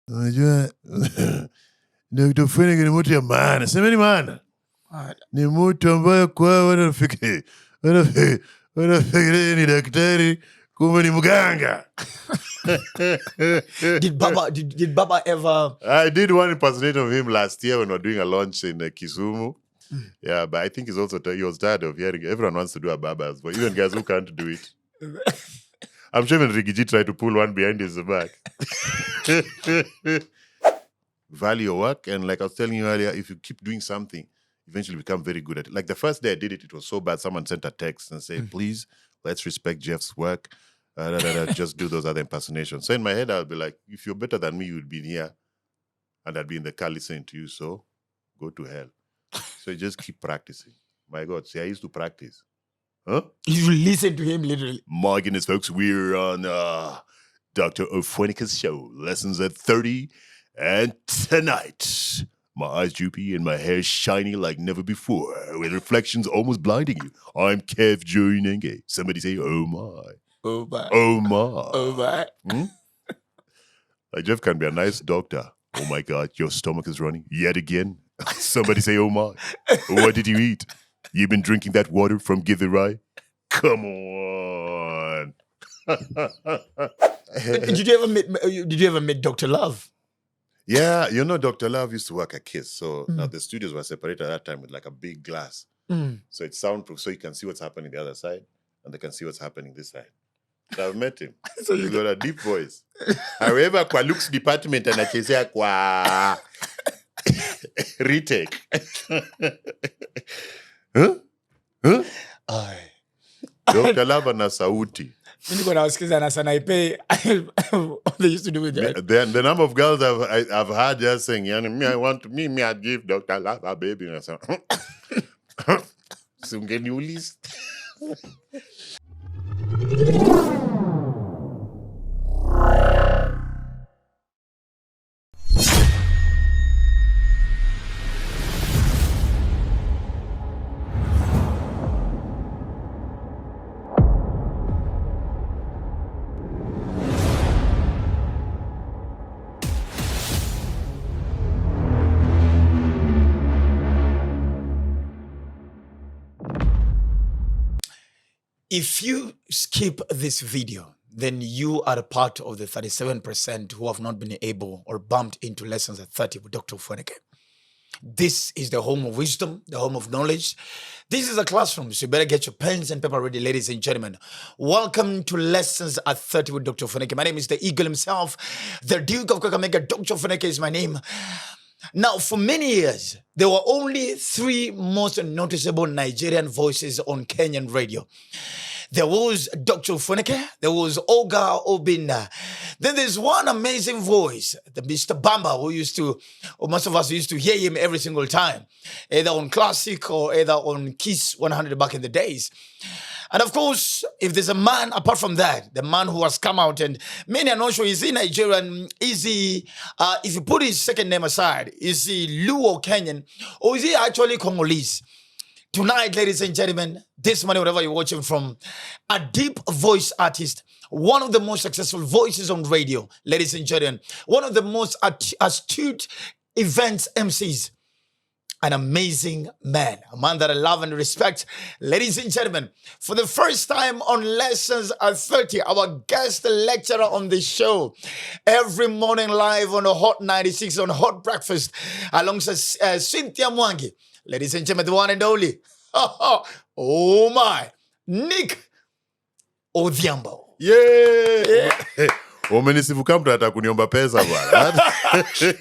Unajua Dr. Ofweneke ni mtu ya maana. Semeni maana. Ni mtu ambaye kwa wanafikiria ni daktari kumbe ni mganga. Did Baba ever? I did one impersonation of him last year when we were doing a launch in Kisumu. Yeah, but I think he was tired of hearing everyone wants to do a Baba, but even guys who can't do it. I'm sure even Ricky G tried to pull one behind his back. Value your work, and like I was telling you earlier, if you keep doing something, eventually become very good at it. Like the first day I did it, it was so bad. Someone sent a text and said, please, let's respect Jeff's work. Just do those other impersonations. So in my head, I'll be like, if you're better than me, you'd be here. And I'd be in the car listening to you, so go to hell. So you just keep practicing. My God, see, I used to practice. Huh? You listen to him literally. My goodness, folks, we're on Dr. Ofweneke's show, Lessons at 30. And tonight, my eyes droopy and my hair shiny like never before, with reflections almost blinding you. I'm Kev Joinenge. Somebody say, oh my. Oh my. Oh my. Oh my. Like Jeff can be a nice doctor. Oh my God, your stomach is running yet again. Somebody say, oh my. What did you eat? You've been drinking that water from Githurai? Come on. Did you ever meet Dr. Love? Yeah, you know, Dr. Love used to work at KISS. So now the studios were separated at that time with like a big glass. So it's soundproof, so you can see what's happening the other side and they can see what's happening this side. So I've met him. So he's got a deep voice. However, kwa Luke's department anachezea kwa retake. Huh? Dr. Love ana sauti. They used to do it. The number of girls I've had just saying, me, I'd give Dr. Love a baby. And I said, Sungeniulis. If you skip this video, then you are a part of the 37% who have not been able or bumped into Lessons at 30 with Dr. Ofweneke. This is the home of wisdom, the home of knowledge. This is a classroom, so you better get your pens and paper ready, ladies and gentlemen. Welcome to Lessons at 30 with Dr. Ofweneke. My name is the Eagle himself, the Duke of Kakamega. Dr. Ofweneke is my name. Now, for many years, there were only three most noticeable Nigerian voices on Kenyan radio. There was Dr. Ofweneke, there was Oga Obinna. Then there's one amazing voice, the Mr. Bamba, or most of us used to hear him every single time, either on Classic or either on Kiss 100 back in the days. And of course, if there's a man, apart from that, the man who has come out, and many are not sure, is he Nigerian, is he, if you put his second name aside, is he Luo Kenyan, or is he actually Congolese? Tonight, ladies and gentlemen, this morning, wherever you're watching from, a deep voice artist, one of the most successful voices on radio, ladies and gentlemen, one of the most astute events MCs, an amazing man, a man that I love and respect. Ladies and gentlemen, for the first time on Lessons at 30, our guest lecturer on the show, every morning live on a Hot 96 on Hot Breakfast, alongside Cynthia Mwangi. Ladies and gentlemen, the one and only, oh my, Nick ODHIAMBO. Yeah. Umenisifukamtu hata kuniomba pesa bwana.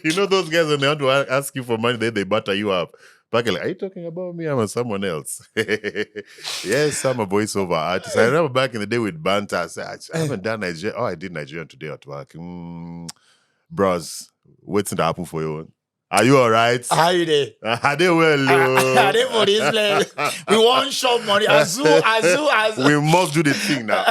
You know those guys when they want to ask you for money, they butter you up. Like, are you talking about me? I'm someone else. Yes, I'm a voiceover artist. I remember back in the day with banter, I said, I haven't done Nigeria. Oh, I did Nigerian today at work. Bros, what's going to happen for you? Are you all right? How you there? Are they well? Are they for this place? We want shop money. Azu. We must do the thing now.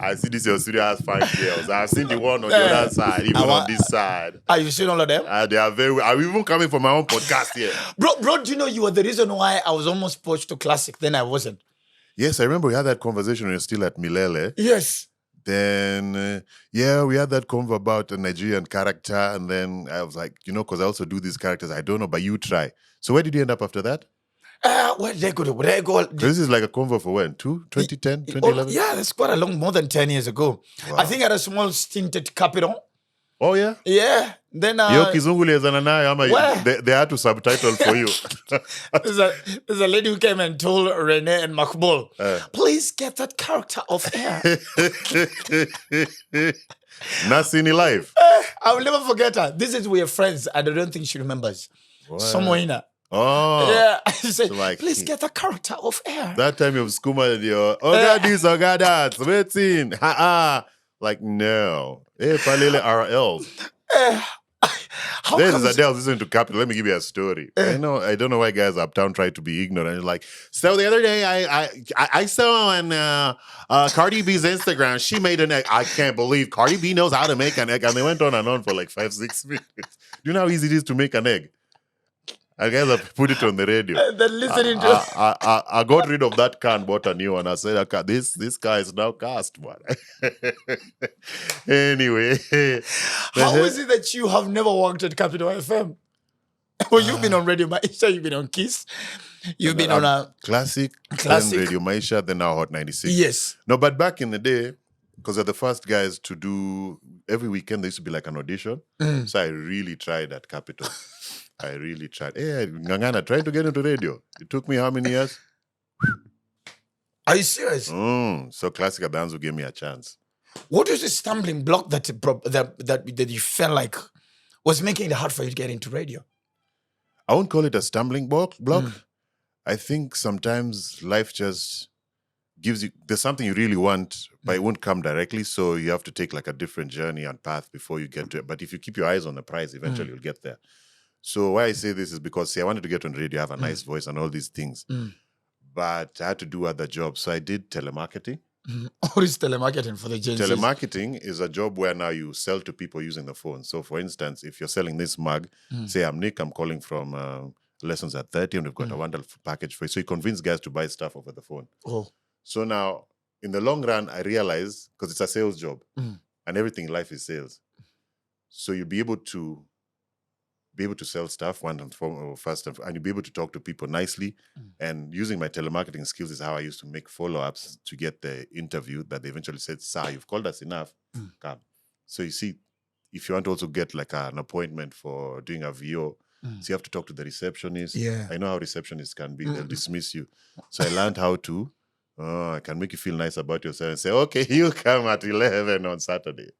I see this your studio has fine girls. I've seen the one on the other side, even on this side. Are you seeing all of them? They are very. I'm even coming from my own podcast here. Bro, do you know you were the reason why I was almost pushed to Classic? Then I wasn't. Yes, I remember we had that conversation when you're still at Milele. Yes. Then, yeah, we had that convo about a Nigerian character. And then I was like, because I also do these characters. I don't know, but you try. So where did you end up after that? Where did I go? Where did I go? Because this is like a convo for when? 2010, Oh, 2011? yeah, that's quite a long, more than 10 years ago. Wow. I think I had a small stint at Capital. Oh, yeah? Yeah. Then Yo kizungu liezana nayo ama where? they had to subtitle for you. there's a lady who came and told Rene and Makbul, please get that character off air. Nasini life. I will never forget her. This is we are friends, and I don't think she remembers. What? Somoina. Oh. Yeah. She said, So like, please get the character off air. that time you have skuma and you're, Oga this, Oga that, waiting. Ha-ha. Like, no. Hey, Palele RL. This is Adele listening to Capital. Let me give you a story. I don't know why guys uptown try to be ignorant. Like, so the other day I saw on Cardi B's Instagram, she made an egg. I can't believe Cardi B knows how to make an egg. And they went on and on for like 5-6 minutes. Do you know how easy it is to make an egg? I guys have put it on the radio. Then listening to I got rid of that can, bought a new one. I said, okay, this guy is now cast, man. Anyway. How is it that you have never worked at Capital FM? Well, you've been on Radio Maisha, you've been on Kiss, you've been on a Classic, then Radio Maisha, then now Hot 96. Yes. No, but back in the day, because they're the first guys to do, every weekend there used to be like an audition. So I really tried at Capital. I really tried. Hey, Ngangana, trying to get into radio. It took me how many years? Are you serious? So Classic Abanzo gave me a chance. What was the stumbling block that you felt like was making it hard for you to get into radio? I won't call it a stumbling block. I think sometimes life just gives you, there's something you really want, but it won't come directly. So you have to take like a different journey and path before you get to it. But if you keep your eyes on the prize, eventually you'll get there. So why I say this is because, I wanted to get on radio, have a nice voice and all these things. But I had to do other jobs. So I did telemarketing. What is telemarketing for the Gen Zs? Telemarketing is a job where now you sell to people using the phone. So for instance, if you're selling this mug, say I'm Nick, I'm calling from Lessons at 30 and we've got a wonderful package for you. So you convince guys to buy stuff over the phone. So now, in the long run, I realized, because it's a sales job and everything in life is sales. So you'll be able to sell stuff and you'll be able to talk to people nicely. And using my telemarketing skills is how I used to make follow-ups to get the interview that they eventually said, sir, you've called us enough. Come. So you see, if you want to also get like an appointment for doing a VO, so you have to talk to the receptionist. I know how receptionists can be. They'll dismiss you. So I learned how to, I can make you feel nice about yourself and say, okay, you come at 11 on Saturday.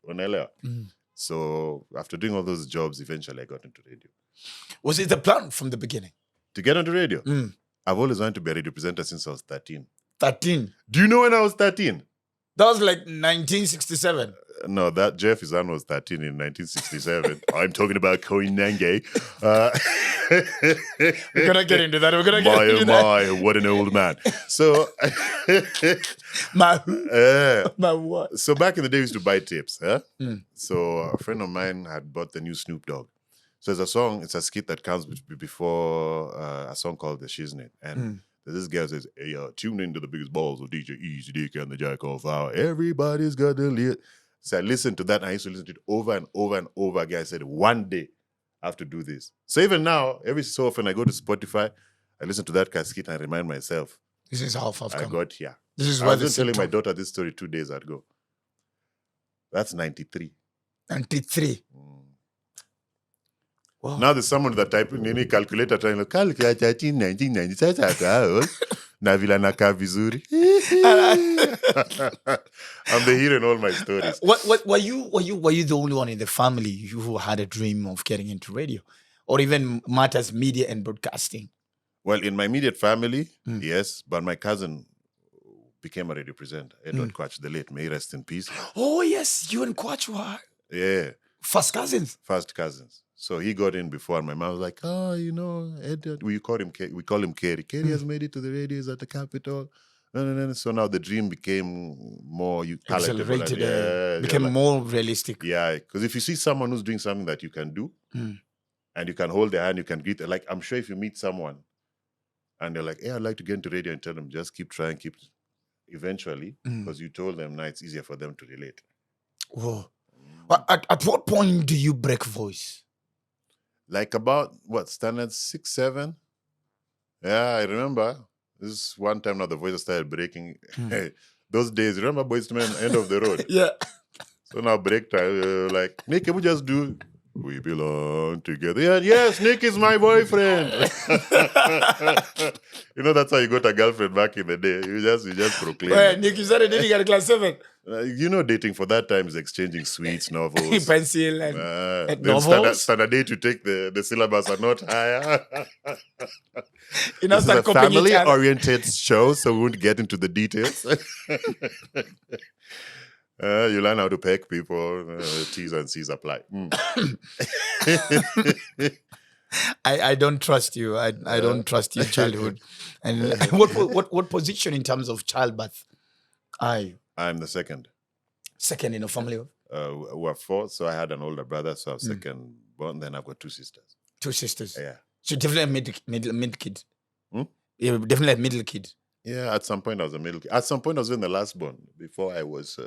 So after doing all those jobs, eventually I got into radio. Was it the plan from the beginning? To get onto radio? I've always wanted to be a radio presenter since I was 13. 13? Do you know when I was 13? That was like 1967. No, that Jeff Izan was 13 in 1967. I'm talking about Koinange. We're going to get into that. We're going to get into that. My, what an old man. So, my what? So back in the day, we used to buy tapes. So a friend of mine had bought the new Snoop Dogg. So it's a song, it's a skit that comes before a song called The Shiznit. And this guy says, hey, tune into the biggest balls of DJ Easy Dick and the Jack of Our. Everybody's got the lead. So I listened to that and I used to listen to it over and over and over again. I said, one day I have to do this. So even now, every so often I go to Spotify, I listen to that skit and I remind myself. This is how far I've come. I got here. This is I why was telling my daughter this story 2 days ago. That's 93. 93. Wow. Now there's someone that type in any calculator trying to calculate 1990. Na vila nakaa vizuri. I'm the hero in all my stories. What were you the only one in the family who had a dream of getting into radio, or even matters media and broadcasting? Well, in my immediate family, yes, but my cousin became a radio presenter. Edward Kwach, the late, may he rest in peace. Oh yes, you and Kwach were first cousins. First cousins. So he got in before, and my mom was like, "Oh, you know, Edward, we call him Kerry. Kerry has made it to the radios at the Capitol." So now the dream became more palatable. Became more realistic. Yeah, because if you see someone who's doing something that you can do, and you can hold their hand, you can greet them. Like, I'm sure if you meet someone, and they're like, "Hey, I'd like to get into radio," and tell them, just keep trying, eventually, because you told them now it's easier for them to relate. Whoa. But at what point do you break voice? Like about standard 6, 7? Yeah, I remember. This one time now the voices started breaking. Those days, remember Boys to Men, End of the Road? Yeah. So now break time, like, Nick, can we just do We Belong Together? Yeah, yes, Nick is my boyfriend. That's how you got a girlfriend back in the day. You just proclaim. Well, Nick, you started dating at class 7. Dating for that time is exchanging sweets, novels. Pencil and then novels. standard day to take the syllabus are not higher. You know, This is start a copying each other. family-oriented show, so we won't get into the details. You learn how to peg people. T's and C's apply. I don't trust you. I don't trust your childhood. And what position in terms of childbirth are you? I'm the second. Second in a family? We're 4, so I had an older brother, so I'm second born. Then I've got 2 sisters. 2 sisters. Yeah. So definitely a middle kid. Hmm? You're definitely a middle kid. Yeah, at some point I was a middle kid. At some point I was in the last born before I was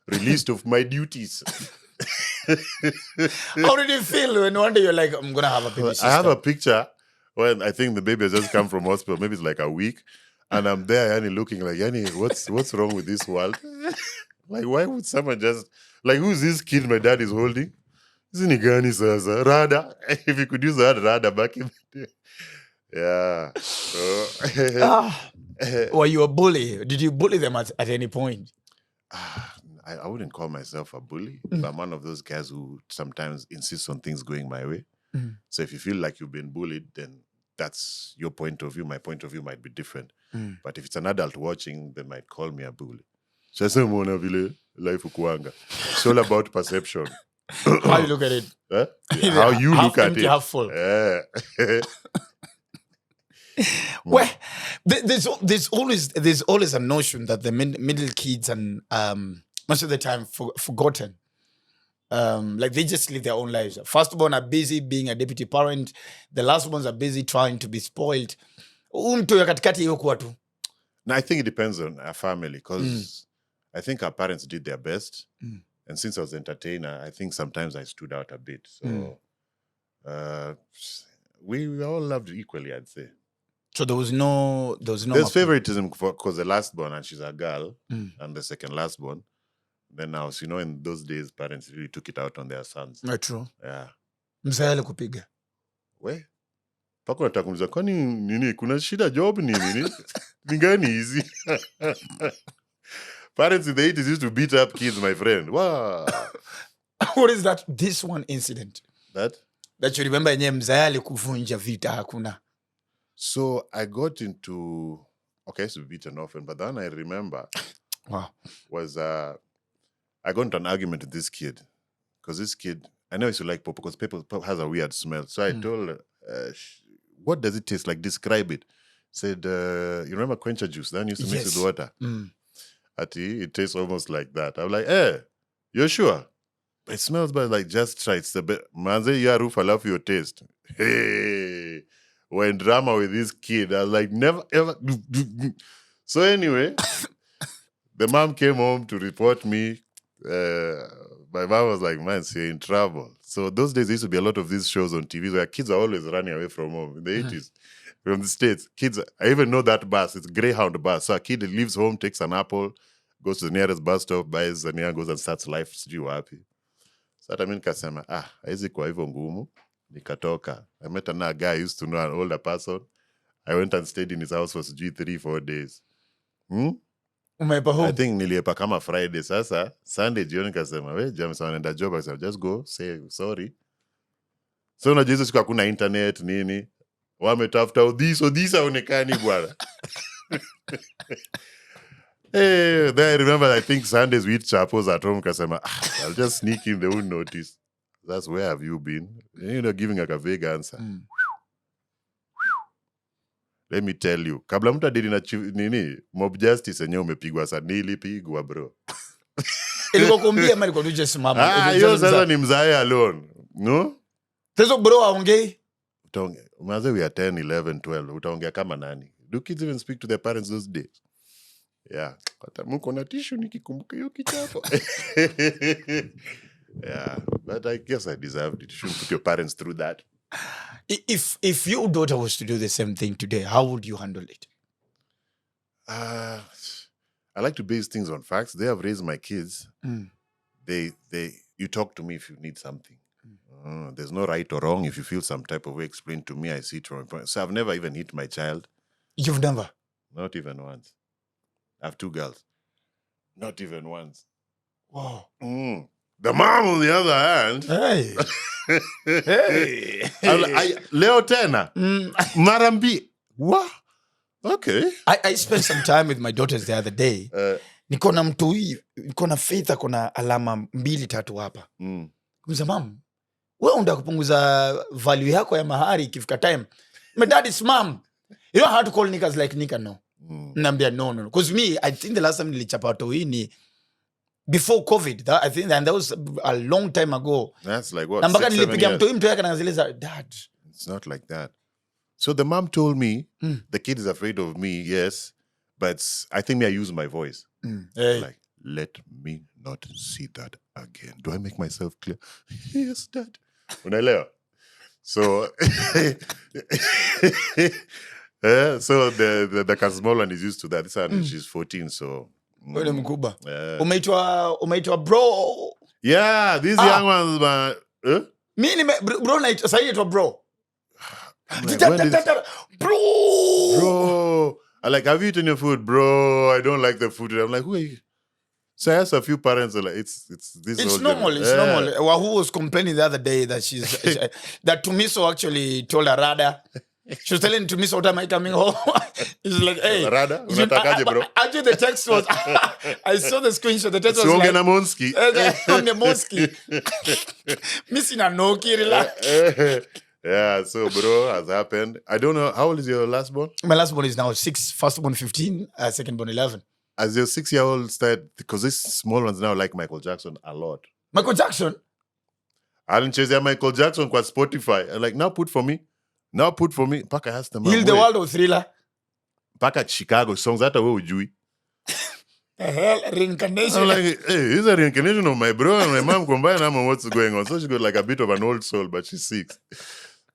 released of my duties. How did you feel when one day you're like, I'm going to have a baby sister? I have a picture when I think the baby has just come from hospital. Maybe it's like a week. And I'm there, Yani, looking like, Yani, what's wrong with this world? Like, why would someone just... Like, who's this kid my dad is holding? Isn't he Gani Sasa? Rada. If you could use that Rada back in the day. Yeah. So, were you a bully? Did you bully them at any point? I wouldn't call myself a bully, but I'm one of those guys who sometimes insists on things going my way. So if you feel like you've been bullied, then that's your point of view. My point of view might be different. But if it's an adult watching, they might call me a bully. It's all about perception. How you look at it? Huh? How you look at it. Half full. Yeah. Well, there's always a notion that the middle kids and most of the time forgotten. Like they just live their own lives. Firstborn are busy being a deputy parent. The last ones are busy trying to be spoiled. No, I think it depends on our family because I think our parents did their best. And since I was an entertainer, I think sometimes I stood out a bit. So we all loved equally, I'd say. So there's There's favoritism because the last born and she's a girl and the second last born. Then now, in those days, parents really took it out on their sons. Not true. Yeah. Mzee kupiga. We? Pako nataka kumuuliza kwani nini kuna shida job nini? Ningani easy. Parents in the 80s used to beat up kids, my friend. Wow. What is that? This one incident. That you remember yenye mzee alikuvunja vita hakuna. So I got into I used to be beaten often, but then I remember was I got into an argument with this kid. Because this kid, I know he used to like pop because pop has a weird smell. So I told her, what does it taste like? Describe it. Said, you remember quencher juice? Then used to mix with water. It tastes almost like that. I'm like, you're sure? It smells bad. Like, just try. It's the best. Manze, ya roof, I love your taste. Hey, we're in drama with this kid. I was like, never, ever. So anyway, the mom came home to report me. My mom was like, man, so you're in trouble. So those days, there used to be a lot of these shows on TV where kids are always running away from home. In the 80s, from the States, kids, I even know that bus. It's Greyhound bus. So a kid leaves home, takes an apple, goes to the nearest bus stop, buys a near, goes and starts life. Sijui wapi. So hata mimi nikasema, haizi kwa hivyo ngumu. Nikatoka. I met another guy I used to know, an older person. I went and stayed in his house for 3-4 days. I think niliepa kama Friday. Sasa Sunday jioni nikasema, we James anaenda job, I said, just go say sorry. So unajua hizo siku hakuna internet nini. Wametafuta odhis haonekani bwana. Hey, then I remember, I think Sundays we eat chapos at home. Kasema, I'll just sneak in, they won't notice. That's where have you been? Giving like a vague answer. Let me tell you. Kabla mtu adili na mob justice enyewe umepigwa sana. Nilipigwa bro. Ilikuwa kumbia ama ilikuwa tu just mama? Hiyo sasa ni mzae alone. No? Sasa bro aongei? Maze we are 10, 11, 12. Utaongea kama nani? Do kids even speak to their parents those days? Yeah. Hata mko na tissue nikikumbuka hiyo kichapo. Yeah, but I guess I deserved it. You shouldn't put your parents through that. If your daughter was to do the same thing today, how would you handle it? I like to base things on facts. They have raised my kids. You talk to me if you need something. There's no right or wrong. If you feel some type of way, explain to me. I see it from. So I've never even hit my child. You've never? Not even once. I have 2 girls. Not even once. Wow. The mom, on the other hand. Hey. Hey. Leo tena. Marambi. What? Okay. I spent some time with my daughters the other day. Niko na mtoi, niko na Faith akona alama 2-3 hapa. Kumza mam, wewe unataka kupunguza value yako ya mahari ikifika time. My dad is mom. You don't have to call niggas like nigga, no. Nambia no. Because me, I think the last time nilichapa toi ni before COVID. I think that was a long time ago. That's like what? Nambaka nilipiga mtoi yake anaanziliza dad. It's not like that. So the mom told me the kid is afraid of me, yes, but I think I use my voice. Hey. Like, let me not see that again. Do I make myself clear? Yes, Dad. Unaelewa? So, so the small one is used to that. This one, she's 14, so. Wewe mkubwa. Umeitwa bro. Yeah, these young ones, man. Mimi bro naitwa sasa hivi bro. Bro. I'm like, have you eaten your food? Bro, I don't like the food. I'm like, who are you? So I asked a few parents, like, it's this. It's normal. It's normal. Well, who was complaining the other day that that Tumiso actually told her Rada. She was telling Tumiso what am I coming home? He's like, hey, Rada, unatakaje, bro? Actually, the text was, I saw the screenshot. The text was like, Monski. On the Monski. Missing a Noki, relax. Yeah, so bro, has happened. I don't know. How old is your last born? My last born is now 6, first born 15, second born 11. As your 6-year-old started, because these small ones now like Michael Jackson a lot. Michael Jackson? Alinchezea Michael Jackson kwa Spotify. I'm like, now put for me. Paka has the man. Heal the World or Thriller? Paka Chicago songs. That way ujui. The hell? Reincarnation? I'm like, hey, this is a reincarnation of my bro and my mom combined. I don't know what's going on. So she got like a bit of an old soul, but she's 6.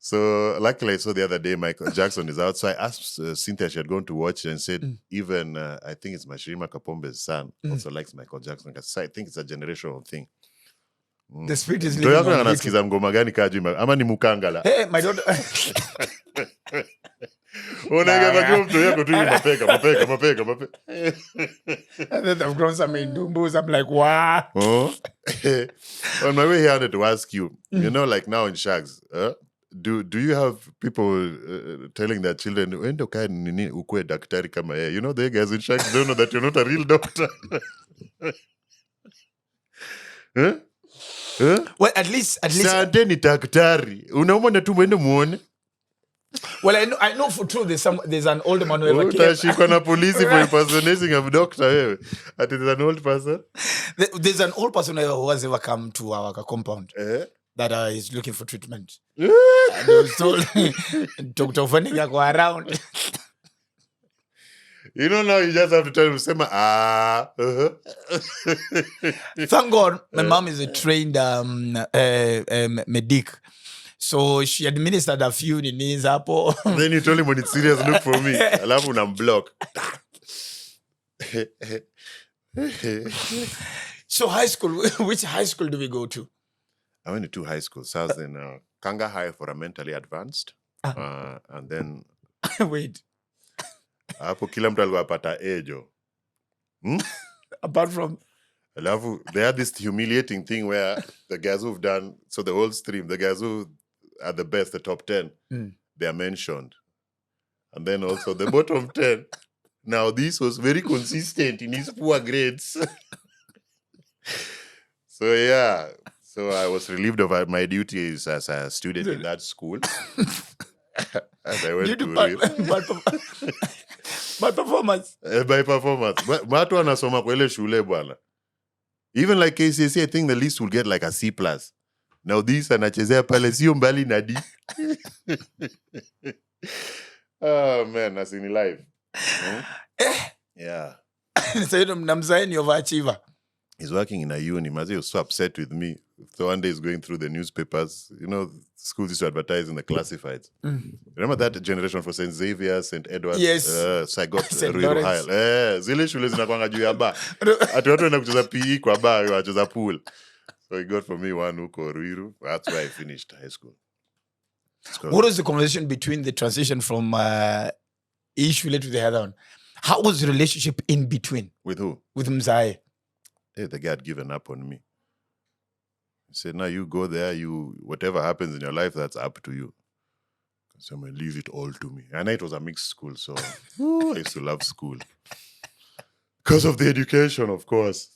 So luckily I saw the other day Michael Jackson is out. So I asked Cynthia, she had gone to watch it and said, even I think it's Mashirima Kapombe's son also likes Michael Jackson. So I think it's a generational thing. The spirit is living on anasikiza ngoma gani kaji ama ni mukangala? Hey, my daughter. Unaingia mtu yako tu mapeka. And then I've grown some indumbos. I'm like, wow. On my way here, I wanted to ask you, you know, like now in Shags, do you have people telling their children, "Endo kai nini ukue daktari kama yeye"? You know, the guys in Shags don't know that you're not a real doctor. Huh? Well, at least. Sante ni daktari. Unauma na tu mwende muone. Well, I know for true there's an old man who ever came. Utashikwa na polisi for impersonating a doctor wewe. Ati there's an old person? There's an old person who has ever come to our compound that is looking for treatment. And he was told, Dr. Ofweneke go around. You know, now you just have to tell him, Thank God, my mom is a trained medic. So she administered a few ninis hapo. Then you told him when it's serious, look for me. Alafu unamblock. So high school, which high school do we go to? I went to 2 high schools. So I was in Kanga High for a mentally advanced. And then... Wait. Hapo kila mtu alikuwa apata ejo. Apart from... Alafu, they had this humiliating thing where the guys who've done... So the whole stream, the guys who are the best, the top 10, they are mentioned. And then also the bottom 10. Now, this was very consistent in his poor grades. So, yeah. So, I was relieved of my duties as a student in that school. As I went by performance. By performance. Watu wanasoma kwa ile shule bwana. Even like KCSE, I think the least will get like a C+. Now this anachezea pale sio mbali na D. Oh man, that's in life. Yeah. So mnamzae ni overachiever. He's working in a uni. Mazi was so upset with me. So one day he's going through the newspapers. You know, schools used to advertise in the classifieds. Remember that generation for St. Xavier, St. Edward's? Yes. So I got St. Ruiru Lawrence. High. Zile shule zinakwanga juu ya bar. Ati watu wenda kucheza PE kwa bar, wacheza pool. So he got for me one huko Ruiru. That's where I finished high school. What was the conversation between the transition from Ishule to the other one? How was the relationship in between? With who? With Mzae. Hey, the guy had given up on me. He said, now you go there, whatever happens in your life, that's up to you. So I'm going to leave it all to me. And it was a mixed school, so I used to love school. Because of the education, of course.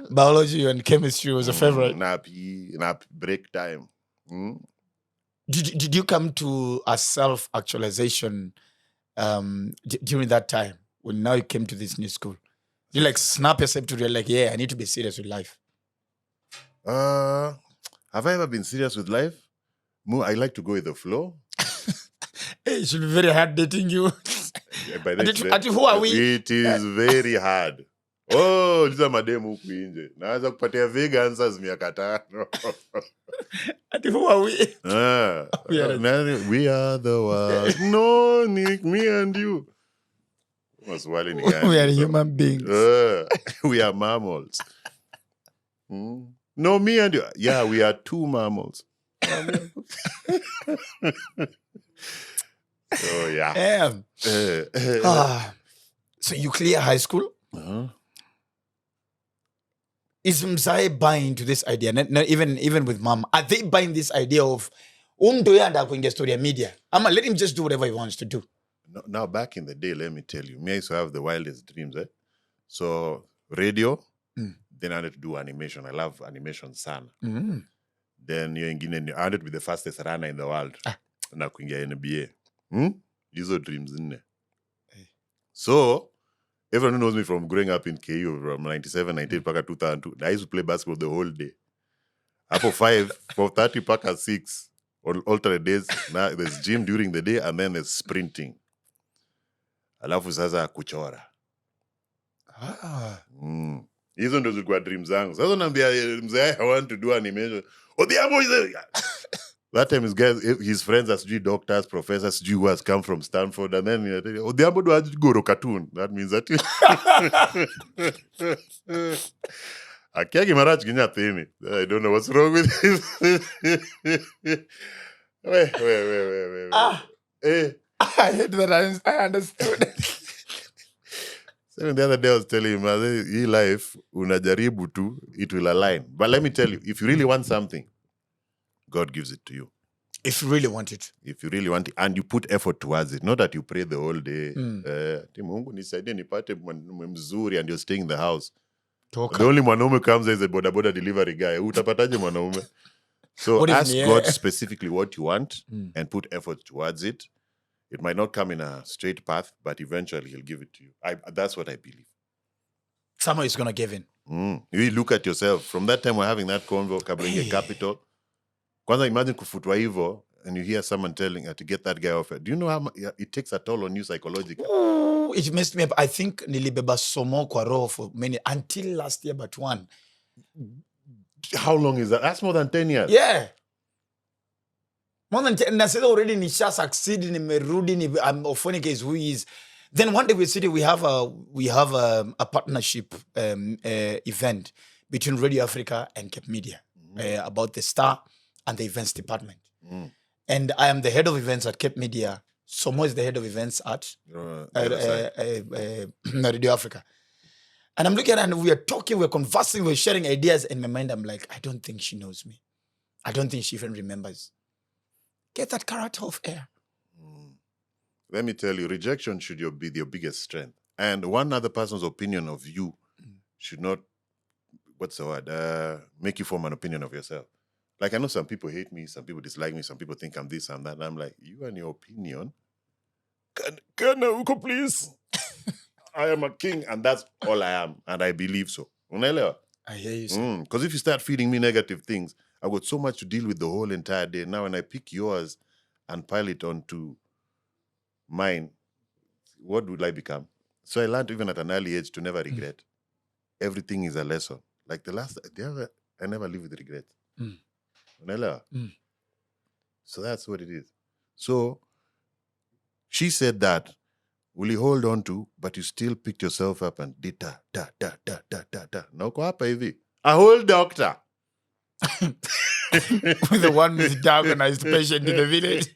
Biology and chemistry was a favorite. Nap break time. Did you come to a self-actualization during that time when now you came to this new school? You like snap yourself to realize, like, yeah, I need to be serious with life. Have I ever been serious with life? I like to go with the flow. Hey, it should be very hard dating you. By the Who are we? It is very hard. Oh, liza mademu huku nje. Naweza kupatia vague answers miaka 5. Who are we? We are the ones. No, Nick, me and you. We are human beings. We are mammals. No, me and you. Yeah, we are 2 mammals. Oh, yeah. So you clear high school? Uh-huh. Is Mzae buying into this idea? Not even with mom. Are they buying this idea of story media? Let him just do whatever he wants to do. Now, back in the day, let me tell you, me I used to have the wildest dreams. So, radio, then I had to do animation. I love animation sana. Then I had to be the fastest runner in the world. Na kuingia NBA. These are dreams, isn't it? So, everyone who knows me from growing up in KU from 97, 98, paka 2002, I used to play basketball the whole day. Up 5, 4:30, paka 6, on alternate days. Now there's gym during the day and then there's sprinting. Alafu sasa kuchora. Hizo ndo zilikuwa dreams zangu. Sasa naambia mzee, I want to do animation. ODHIAMBO is that time his friends as doctors, professors, who has come from Stanford, and then ODHIAMBO do go cartoon. That means that I don't know what's wrong with him. Wait. I hate that I understood. So the other day I was telling him, hii life, unajaribu tu, it will align. But let me tell you, if you really want something, God gives it to you. If you really want it. If you really want it, and you put effort towards it, not that you pray the whole day. Mungu nisaidie nipate mzuri, and you're staying in the house. The only mwanaume comes is a boda delivery guy. Utapataje mwanaume? So ask God specifically what you want and put effort towards it. It might not come in a straight path, but eventually he'll give it to you. That's what I believe. Someone is going to give in. You look at yourself. From that time we're having that convo, Kabringe Capital. Kwanza imagine kufutwa hivyo, and you hear someone telling to get that guy off. Do you know how much it takes a toll on you psychologically? Ooh, it messed me up. I think nilibeba somo kwa roho for many, until last year but one. How long is that? That's more than 10 years. Yeah. More than 10. Nasema already nisha succeed, nimerudi, Ofweneke is who he is. Then one day we have a partnership event between Radio Africa and Cape Media about the Star and the events department. And I am the head of events at Cape Media. Somo is the head of events at Radio Africa. And I'm looking at her and we are talking, we're conversing, we're sharing ideas. In my mind, I'm like, I don't think she knows me. I don't think she even remembers. Get that character off air. Let me tell you, rejection should be your biggest strength. And one other person's opinion of you should not, make you form an opinion of yourself. Like, I know some people hate me, some people dislike me, some people think I'm this and that. And I'm like, you and your opinion, can uko please? I am a king, and that's all I am, and I believe so. Unaelewa? I hear you, sir. Because if you start feeding me negative things, I've got so much to deal with the whole entire day. Now, when I pick yours and pile it onto mine, what would I become? So I learned even at an early age to never regret. Everything is a lesson. Like I never live with regret. Unaelewa? So that's what it is. So she said that, will you hold on to, but you still picked yourself up and did da. Na uko hapa hivi. A whole doctor. The one with diagnosed patient in the village.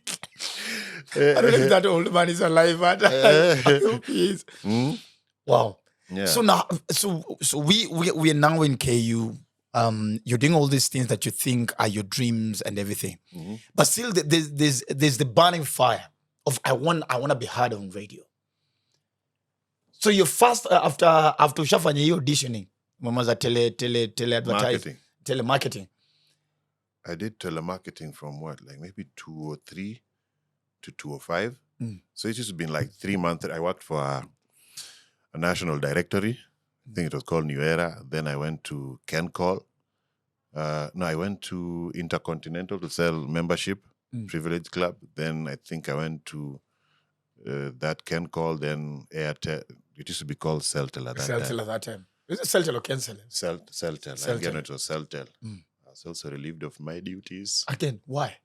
I don't know if that old man is alive, but I hope he is. Wow. Yeah. So now, so we are now in KU. You're doing all these things that you think are your dreams and everything, but still there's the burning fire of I want to be heard on radio. So you first after ushafanya hiyo auditioning, mamaza tele advertising, telemarketing. I did telemarketing from what, like maybe 203 to 205. So it's just been like 3 months that I worked for a national directory. I think it was called New Era. Then I went to KenCall. I went to Intercontinental to sell membership, Privilege Club. Then I think I went to that KenCall, then Airtel. It used to be called Celtel at that time. Celtel at that time. Is it Celtel or Kencel? Celtel. Again, it was Celtel. I was also relieved of my duties. Again, why?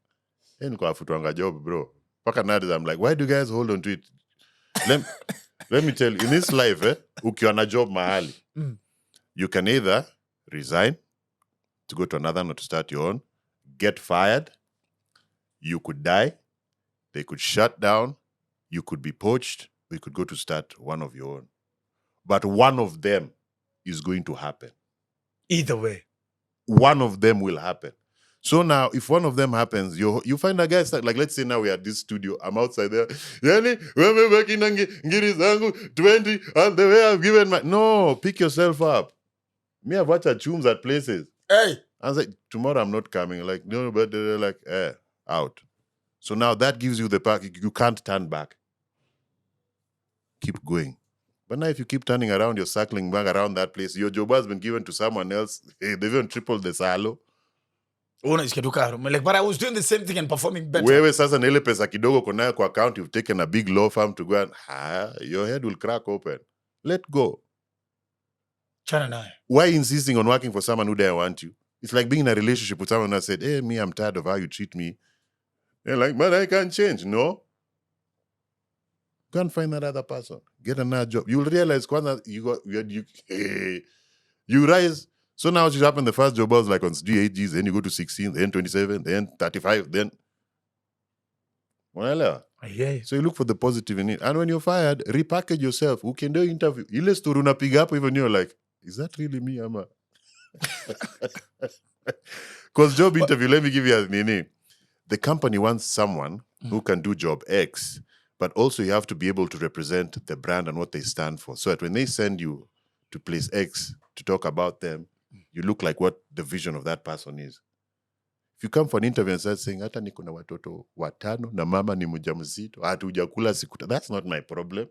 Nilikuwa futwanga job, bro. Paka nowadays, I'm like, why do you guys hold on to it? Let me tell you, in this life, ukiwa na job mahali, you can either resign to go to another or to start your own, get fired, you could die, they could shut down, you could be poached, or you could go to start one of your own. But one of them is going to happen. Either way. One of them will happen. So now, if one of them happens, you find a guy, like let's say now we are at this studio, I'm outside there, yani, wewe baki na ngiri zangu 20, and the way I've given my... No, pick yourself up. Me, I've watched chums at places. Hey! I was like, tomorrow I'm not coming. Like, no, but they're like, out. So now that gives you the pack. You can't turn back. Keep going. But now if you keep turning around, you're circling back around that place. Your job has been given to someone else. Hey, they've even tripled the salo. Like, but I was doing the same thing and performing better. Wewe sasa na ile pesa kidogo kunayo kwa account, you've taken a big law firm to go and your head will crack open. Let go. Why insisting on working for someone who doesn't want you? It's like being in a relationship with someone that said, hey, me, I'm tired of how you treat me. They're like, but I can't change. No. Go and find that other person. Get another job. You'll realize you rise. So now it happened, the first job was like on GHGs, then you go to 16, then 27, then 35, then... Well, so you look for the positive in it. And when you're fired, repackage yourself. Who can do interview? Ile story unapiga hapo even you're like, is that really me, Ama? Because job interview, let me give you a name. The company wants someone who can do job X, but also you have to be able to represent the brand and what they stand for. So that when they send you to place X to talk about them, you look like what the vision of that person is. If you come for an interview and start saying, hata niko na watoto watano na mama ni mjamzito, hata hujakula siku, that's not my problem.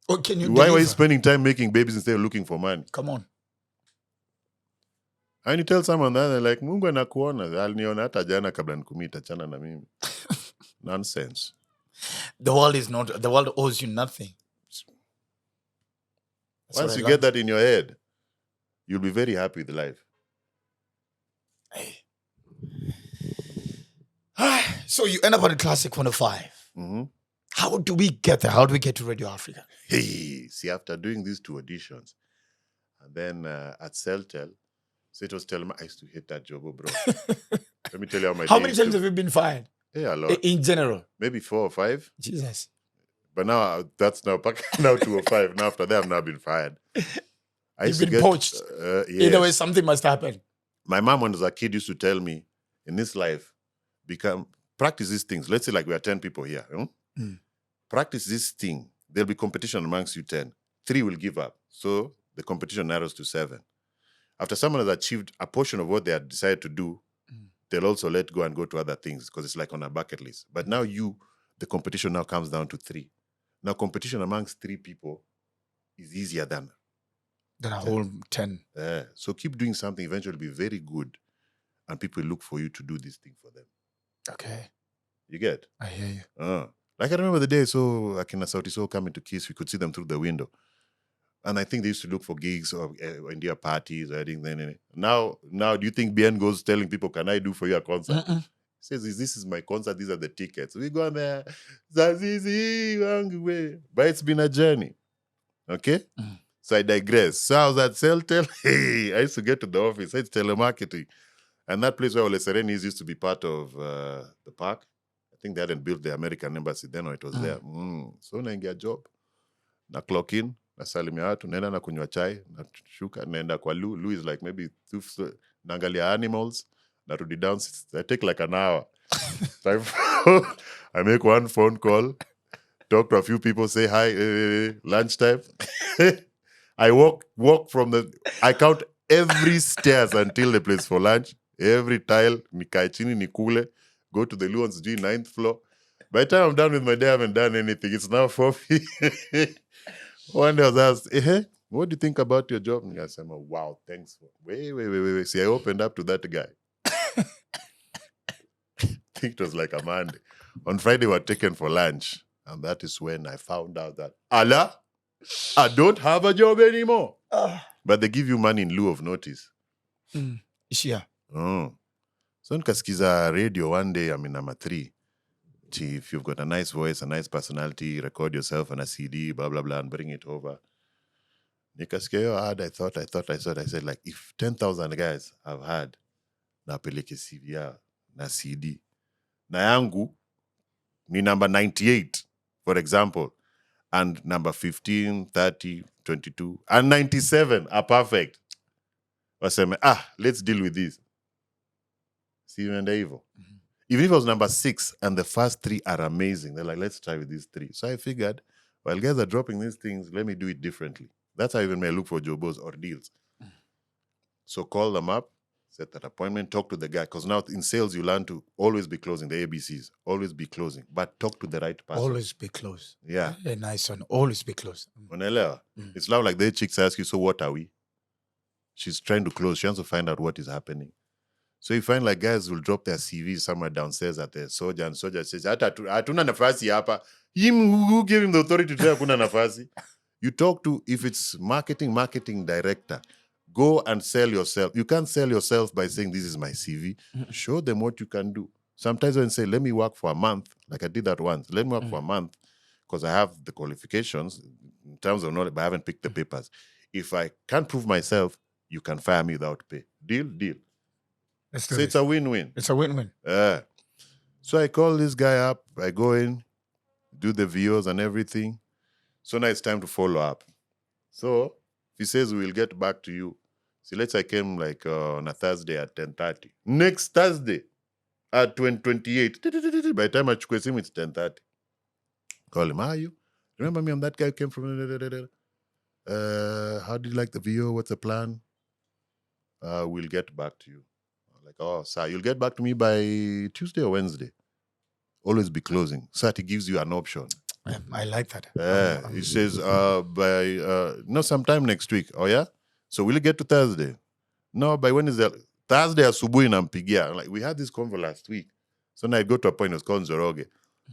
Oh, can you Why are you spending time making babies instead of looking for money? Come on. And you tell someone that, they're like, Mungu anakuona, aliniona hata jana kabla nikumita chana na mimi. Nonsense. The world owes you nothing. Once you get that in your head, you'll be very happy with life. Hey. So you end up on a Classic 105. How do we get there? How do we get to Radio Africa? Hey, see, after doing these 2 auditions, and then at Celtel, so it was I used to hate that job, bro. Let me tell you how many times have you been fired? Yeah, a lot. In general? Maybe 4 or 5. Jesus. But now, that's now 205. Now after that, I've now been fired. You've been poached. Yes. Either way, something must happen. My mom, when I was a kid, used to tell me, in this life, practice these things. Let's say like we are 10 people here. Practice this thing. There'll be competition amongst you 10. 3 will give up. So the competition narrows to 7. After someone has achieved a portion of what they had decided to do, they'll also let go and go to other things because it's like on a bucket list. But now the competition now comes down to 3. Now competition amongst 3 people is easier than a whole 10. So keep doing something, eventually be very good, and people look for you to do this thing for them. Okay. You get? I hear you. Like I remember the day, so like in a Sauti Sol coming to Kiss, we could see them through the window. And I think they used to look for gigs or India parties or anything. Now, do you think BN goes telling people, can I do for you a concert? Mm-mm. Says, this is my concert, these are the tickets. We go there, Zazizi, Wangwe. But it's been a journey. Okay? Mm. So I digress. So I was at Celtel. Hey, I used to get to the office. It's telemarketing. And that place where Ole Serenis used to be part of the park. I think they hadn't built the American embassy then, or it was there. So naingia job. Na clock in. Nasalimia watu. Naenda na kunywa chai. Nashuka. Naenda kwa Lou. Lou is like maybe naangalia animals. Narudi down. I take like an hour. So I make one phone call. Talk to a few people. Say hi. Lunchtime. I walk from I count every stairs until the place for lunch. Every tile, nikae chini nikule, go to the Luans G 9th floor. By the time I'm done with my day, I haven't done anything. It's now 4 p.m. One day I was asked, what do you think about your job? And I said, wow, thanks. Wait. See, I opened up to that guy. I think it was like a Monday. On Friday, we were taken for lunch. And that is when I found out that, Allah, I don't have a job anymore. But they give you money in lieu of notice. Yeah. So nikasikiza radio one day, I'm in number 3. If you've got a nice voice, a nice personality, record yourself on a CD, blah, blah, blah, and bring it over. Nikasikia hiyo ad, I thought. I said, like, if 10,000 guys have had, napeleke CV yao na CD. Na yangu ni number 98, for example. And number 15, 30, 22, and 97 are perfect. Waseme, let's deal with this. See, and evil. Even if it was number 6 and the first 3 are amazing, they're like, let's try with these 3. So I figured, while guys are dropping these things, let me do it differently. That's how I even may look for jobs or deals. So call them up, set that appointment, talk to the guy. Because now in sales, you learn to always be closing, the ABCs. Always be closing. But talk to the right person. Always be close. Yeah. A nice one. Always be close. It's now like the chicks ask you, so what are we? She's trying to close. She wants to find out what is happening. So you find like guys will drop their CVs somewhere downstairs at the soldier, and soldier says, hatuna nafasi hapa. Him who gave him the authority to say hakuna nafasi? You talk to, if it's marketing director, go and sell yourself. You can't sell yourself by saying, this is my CV. Show them what you can do. Sometimes when you say, let me work for a month, like I did that once, let me work for a month because I have the qualifications in terms of knowledge, but I haven't picked the papers. If I can't prove myself, you can fire me without pay. Deal? So it's a win-win. It's a win-win. So I call this guy up. I go in, do the videos and everything. So now it's time to follow up. So he says, we'll get back to you. See, let's say I came like on a Thursday at 10:30. Next Thursday at 28. By the time I request him, it's 10:30. Call him, are you? Remember me? I'm that guy who came from... how did you like the video? What's the plan? We'll get back to you. Like, sir, you'll get back to me by Tuesday or Wednesday. Always be closing. So that he gives you an option. I like that. He says, sometime next week. Oh, yeah? So will you get to Thursday? No, by Wednesday. Thursday, asubuhi nampigia. Like, we had this convo last week. So now I go to a point, it was called Nzoroge.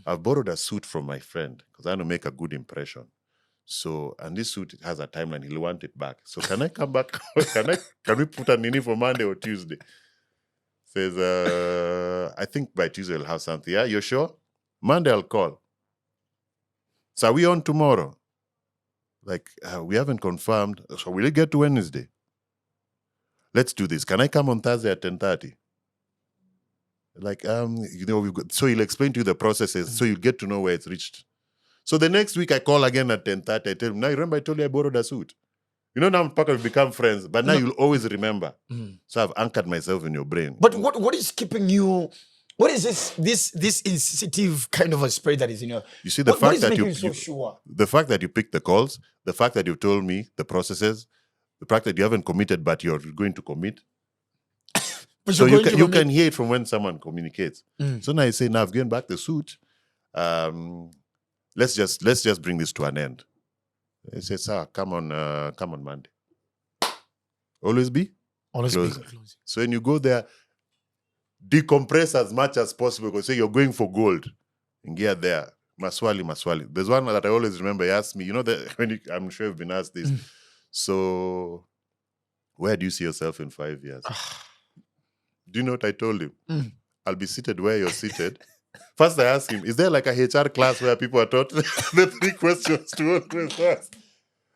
I've borrowed a suit from my friend because I want to make a good impression. So, and this suit has a timeline. He'll want it back. So can I come back? Can we put a nini for Monday or Tuesday? Says, I think by Tuesday we'll have something. Yeah, you're sure? Monday I'll call. So are we on tomorrow? Like, we haven't confirmed. So will it get to Wednesday? Let's do this. Can I come on Thursday at 10:30? Like, we've got, so he'll explain to you the processes, so you get to know where it's reached. So the next week I call again at 10:30. I tell him, now you remember I told you I borrowed a suit? You know, now we've become friends, but now you'll always remember. So I've anchored myself in your brain. But what is keeping you? What is this insensitive kind of a spirit that is in your? You see, the fact that the fact that you pick the calls, the fact that you've told me the processes, the fact that you haven't committed but you're going to commit. So you can hear it from when someone communicates. So now you say, now I've given back the suit. Let's just bring this to an end. He says, sir, come on Monday. Always be closing. So when you go there, decompress as much as possible because say you're going for gold. And get there. Maswali. There's one that I always remember. He asked me, I'm sure you've been asked this. So, where do you see yourself in 5 years? Do you know what I told him? I'll be seated where you're seated. First, I asked him, is there like a HR class where people are taught the 3 questions to always ask?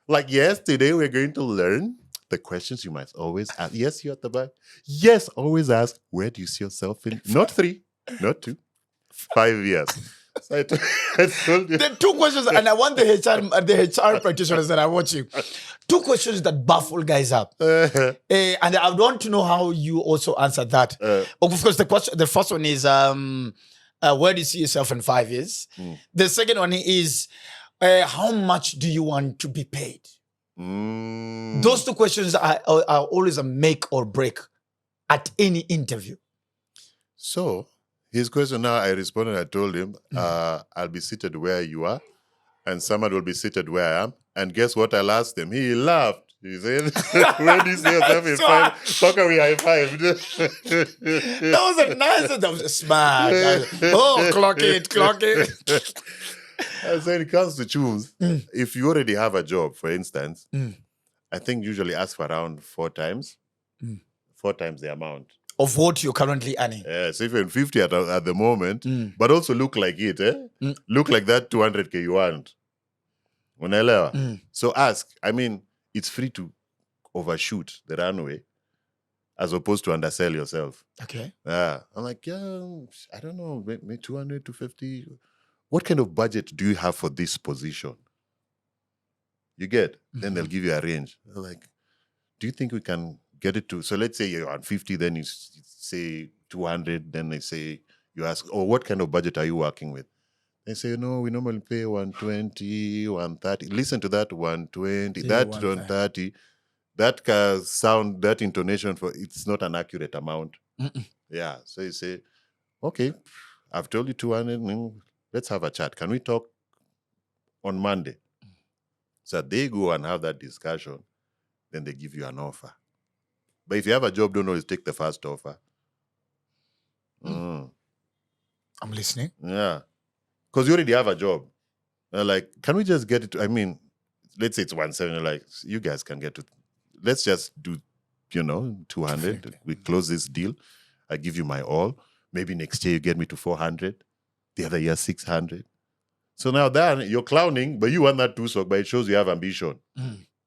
Like, yes, today we're going to learn the questions you must always ask. Yes, you're at the back. Yes, always ask, where do you see yourself in? Not 3, not 2, 5 years. So I told you. The 2 questions, and I want the HR practitioners that are watching. 2 questions that baffle guys up. And I want to know how you also answer that. Of course, the first one is, where do you see yourself in 5 years? The second one is, how much do you want to be paid? Those 2 questions are always a make or break at any interview. So, his question now, I responded, I told him, I'll be seated where you are, and someone will be seated where I am. And guess what I'll ask them? He laughed. He said, where do you see yourself in 5? Talk we high-fived. That was a nice, that was smart. Clock it. So when it comes to choose, if you already have a job, for instance, I think usually ask for around 4 times. 4 times the amount. Of what you're currently earning. Yes, even 50 at the moment, but also look like it, Look like that 200K you want. Unaelewa? So ask. I mean, it's free to overshoot the runway as opposed to undersell yourself. Okay. I'm like, I don't know, maybe 200, 250. What kind of budget do you have for this position? You get? Then they'll give you a range. They're like, do you think we can get it to, so let's say you're on 50, then you say 200, then they say, you ask, what kind of budget are you working with? They say, no, we normally pay 120, 130. Listen to that 120, that 130. That sound, that intonation, it's not an accurate amount. Yeah. So you say, okay, I've told you 200, let's have a chat. Can we talk on Monday? So they go and have that discussion, then they give you an offer. But if you have a job, don't always take the first offer. I'm listening. Yeah. Because you already have a job. Like, can we just get it to, I mean, let's say it's 170, like, you guys can get to, let's just do, 200. We close this deal. I give you my all. Maybe next year you get me to 400. The other year, 600. So now then you're clowning, but you want that 2 stock, but it shows you have ambition.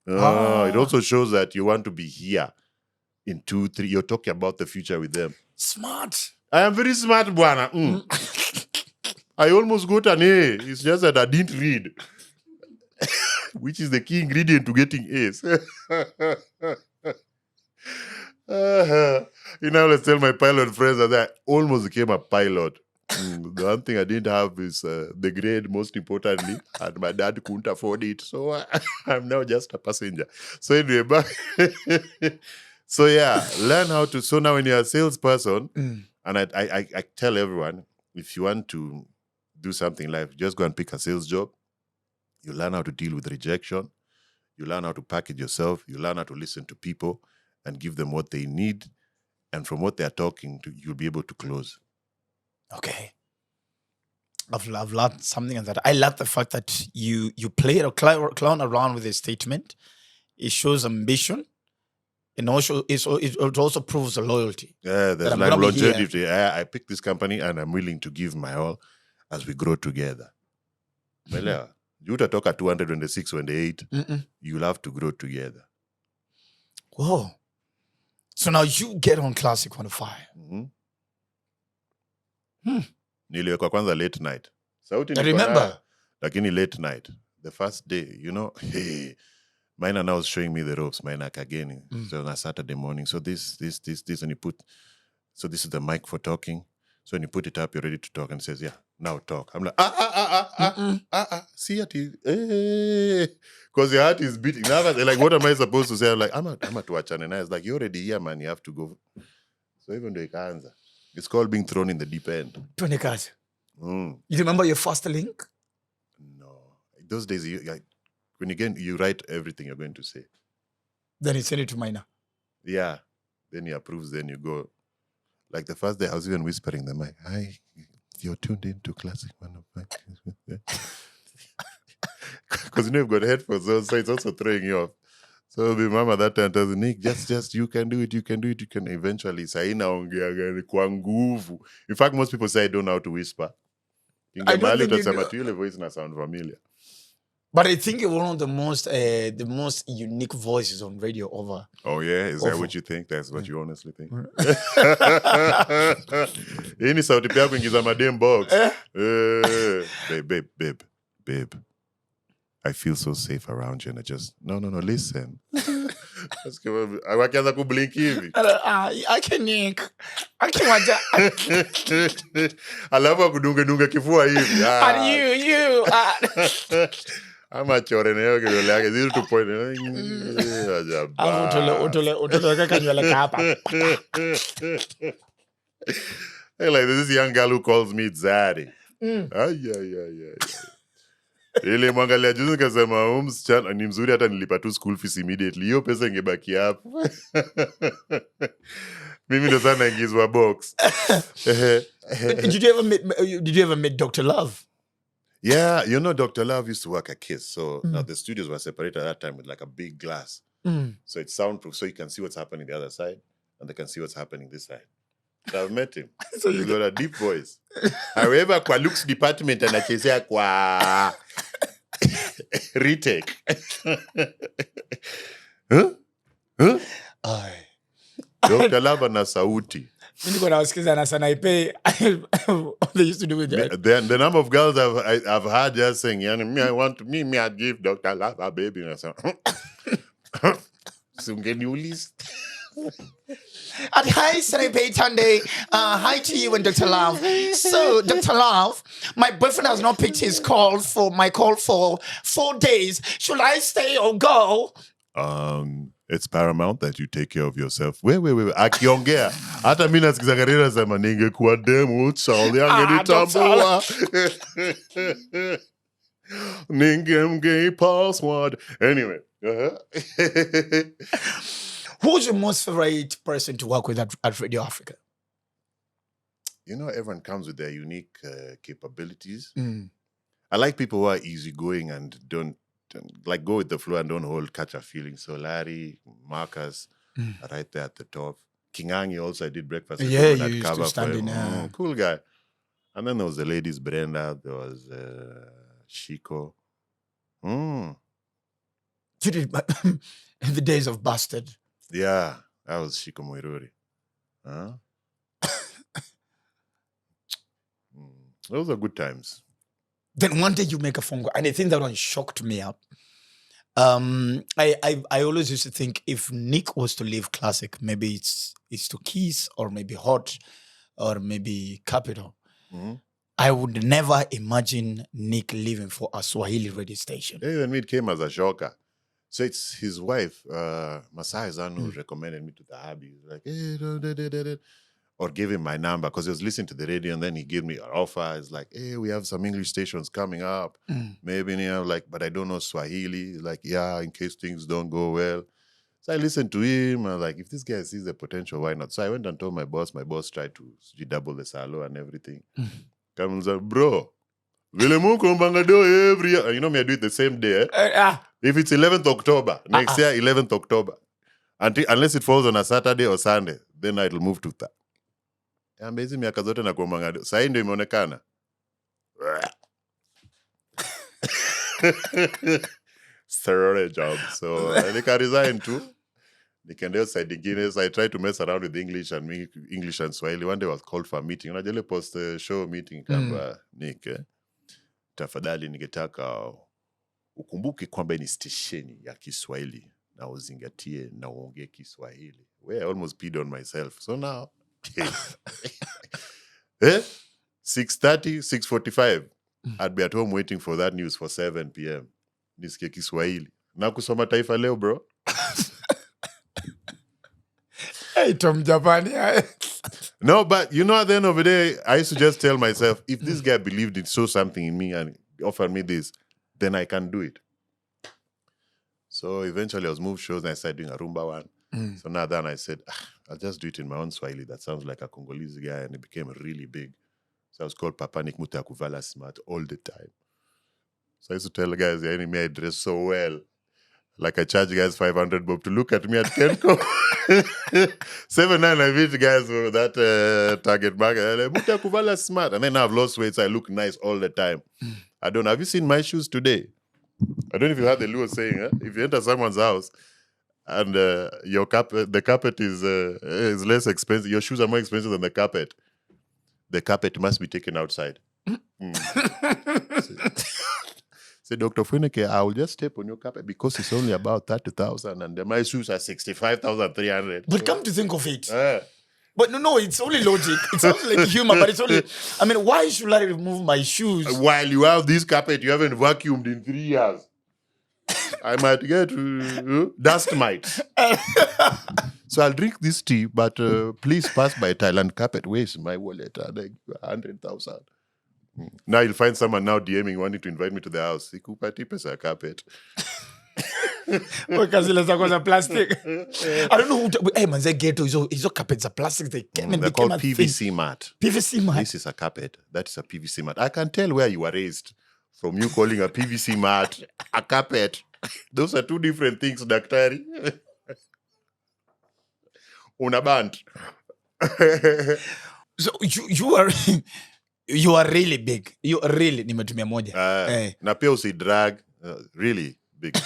It also shows that you want to be here in 2, 3. You're talking about the future with them. Smart. I am very smart, Bwana. I almost got an A. It's just that I didn't read, which is the key ingredient to getting A's. Let's tell my pilot friends that I almost became a pilot. The one thing I didn't have is the grade, most importantly, and my dad couldn't afford it. So I'm now just a passenger. So anyway, so yeah, learn how to. So now when you're a salesperson, and I tell everyone, if you want to do something in life, just go and pick a sales job. You learn how to deal with rejection. You learn how to package yourself. You learn how to listen to people and give them what they need. And from what they're talking to, you'll be able to close. Okay. I've learned something on that. I love the fact that you play or clown around with a statement. It shows ambition. And also, it also proves the loyalty. Yeah, there's like longevity. I picked this company and I'm willing to give my all as we grow together. Well, you to talk at 226 when they 8, you'll have to grow together. Whoa. So now you get on Classic 105. Niliwekwa kwanza late night. I remember. Lakini late night. The first day, hey, Maina now was showing me the ropes, Maina Kageni. So on a Saturday morning. So this, and you put, so this is the mic for talking. So when you put it up, you're ready to talk, and it says, yeah, now talk. I'm like, see it, because your heart is beating. Now, like, what am I supposed to say? I'm like, I'm at watch, and I was like, you're already here, man. You have to go. So even though you can't answer, it's called being thrown in the deep end. 20 cards. You remember your first link? No, those days when you write everything you're going to say. Then you send it to Maina. Yeah, then he approves. Then you go. Like the first day, I was even whispering the mic. Hi, You're tuned into Classic Man. Because you've got headphones on, so it's also throwing you off. So the mama that time tells Nick, just you can do it, you can eventually say inaongea kwa nguvu. In fact, most people say I don't know how to whisper. I don't think you utasema do. tu ile voice na sound familiar. But I think you're one of the most unique voices on radio over. Oh yeah, is that Awful. what you think? That's what you honestly think. Hii ni sauti pia kuingiza madem box. Babe. I feel so safe around you and I just no, listen. Wakianza kublink hivi. Nick. Waja. Alafu akudunge kifua hivi. And you. Ama chore na hiyo kidole yake 0 to point. Utole kanywele hapa. Hey, like this young girl who calls me Zaddy. Ay. Ile mwangalia juzi nikasema msichana ni mzuri hata nilipa tu school fees immediately. Hiyo pesa ingebaki hapo. Mimi ndo sana ingizwa box. Did you ever meet Dr. Love? Yeah, Dr. Love used to work at KISS. So now the studios were separated at that time with like a big glass. So it's soundproof, so you can see what's happening the other side and they can see what's happening this side. So I've met him. So he's got a deep voice. However, kwa Luke's department anachezea kwa retake. Huh? Dr. Love na sauti. They used to do it. Right? The number of girls I've had just saying, I'd give Dr. Love a baby. And I said, Hi, Senape Tunde. Hi to you and Dr. Love. So, Dr. Love, my boyfriend has not picked his call for 4 days. Should I stay or go? It's paramount that you take care of yourself. Wait. Akiongea. Hata mimi nasikiza karira sema ningekuwa demu Charlie angenitambua. Ningemge password. Anyway. Who's your most favorite person to work with at Radio Africa? Everyone comes with their unique capabilities. I like people who are easygoing and don't like go with the flow and don't catch a feeling. So Larry, Marcus, right there at the top. Kingangi also, I did breakfast. Yeah, you used to stand in. Cool guy. And then there was the ladies, Brenda. There was Shiko. You did in the days of Bastard. Yeah, that was Shiko Moiruri. Those are good times. Then one day you make a phone call, and I think that one shocked me up. I always used to think if Nick was to leave Classic, maybe it's to Keys or maybe Hot or maybe Capital. I would never imagine Nick leaving for a Swahili radio station. Even me, it came as a shocker. So it's his wife, Masai Zanu, recommended me to the hubby. Like, hey, or gave him my number because he was listening to the radio and then he gave me an offer. It's like, hey, we have some English stations coming up. Maybe, but I don't know Swahili. Like, yeah, in case things don't go well. So I listened to him. I was like, if this guy sees the potential, why not? So I went and told my boss. My boss tried to double the salo and everything. Comes like, bro, every year. You know me, I do it the same day. If it's 11th October, next year, 11th October. Unless it falls on a Saturday or Sunday, then it'll move to that. Hizi miaka zote na kuomanga sasa ndio imeonekana. Steroid job. So I resigned too. Nikaenda side ingine. So I tried to mess around with English and Swahili. One day I was called for a meeting. Unajua ile post show meeting kamba Nick. Tafadhali ningetaka ukumbuke kwamba ni stesheni ya Kiswahili na uzingatie na uongee Kiswahili. Where I almost peed on myself. So now 6:30, 6:45. I'd be at home waiting for that news for 7 p.m. Nisikie Kiswahili. Na kusoma Taifa Leo, bro. Hey, Tom Japani. No, but at the end of the day, I used to just tell myself, if this guy believed it, saw something in me and offered me this, then I can do it. So eventually I was moved shows and I started doing a Rumba one. So now then I said, I'll just do it in my own Swahili. That sounds like a Congolese guy, and it became really big. So I was called Papa Nick Mutakuvala Smart all the time. So I used to tell the guys, the enemy I dress so well. Like I charge guys 500 bob to look at me at Kenco. 7-9, I meet guys for that target market. Like, Mutakuvala Smart. And then I've lost weight, so I look nice all the time. I don't know. Have you seen my shoes today? I don't know if you heard the Luo saying, if you enter someone's house and the carpet is less expensive, your shoes are more expensive than the carpet must be taken outside. Say, Dr. Ofweneke, I will just step on your carpet because it's only about 30,000 and my shoes are 65,300. But come to think of it. But no, it's only logic. It sounds like humor, but it's only, I mean, why should I remove my shoes? While you have this carpet, you haven't vacuumed in 3 years. I might get dust mites. So I'll drink this tea, but please pass by Thailand carpet. Where's my wallet? Like 100,000. Now you'll find someone now DMing wanting to invite me to the house. Sikupati pesa carpet. Plastic. I don't know who. Hey man, they ghetto. Hizo carpets are plastic. They came and they're became called a PVC thing. mat. PVC mat. This is a carpet. That is a PVC mat. I can tell where you were raised from you calling a PVC mat a carpet. Those are two different things, Daktari. Una band. So you are really big. You are really nimetumia moja. Na pia usi drag. Really big.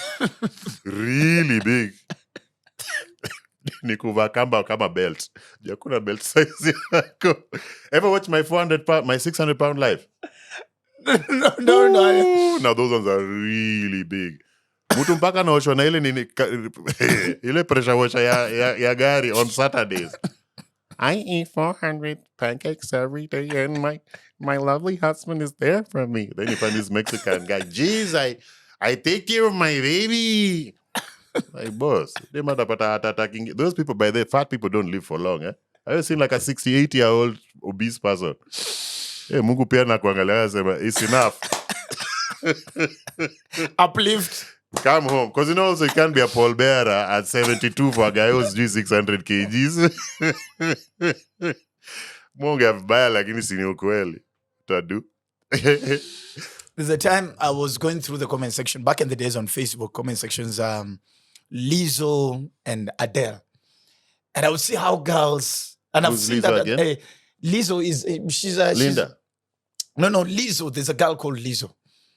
Really big. Nikuva kama belt. Jakuna belt size yako. Ever watch my 400 pound, my 600 pound life? No. Now those ones are really big. Mutu mpaka naoshwa na ile nini ile pressure washer ya gari on Saturdays. I eat 400 pancakes every day and my lovely husband is there for me. Then you find this Mexican guy, geez, I take care of my baby. Like, boss, they might have attacking. Those people, by the fat people don't live for long. I've seen like a 68-year-old obese person. Hey, Mungu pia na kuangalia sema, it's enough. Uplift. Come home. Because you know also you can't be a pallbearer at 72 for a guy who's doing 600 kgs. Mungu vibaya lakini sini ukweli. Tadu. There's a time I was going through the comment section, back in the days on Facebook, comment sections, Lizzo and Adele. And I would see how girls, and I've seen Lizzo that again? Lizzo is, she's Linda. No, Lizzo. There's a girl called Lizzo.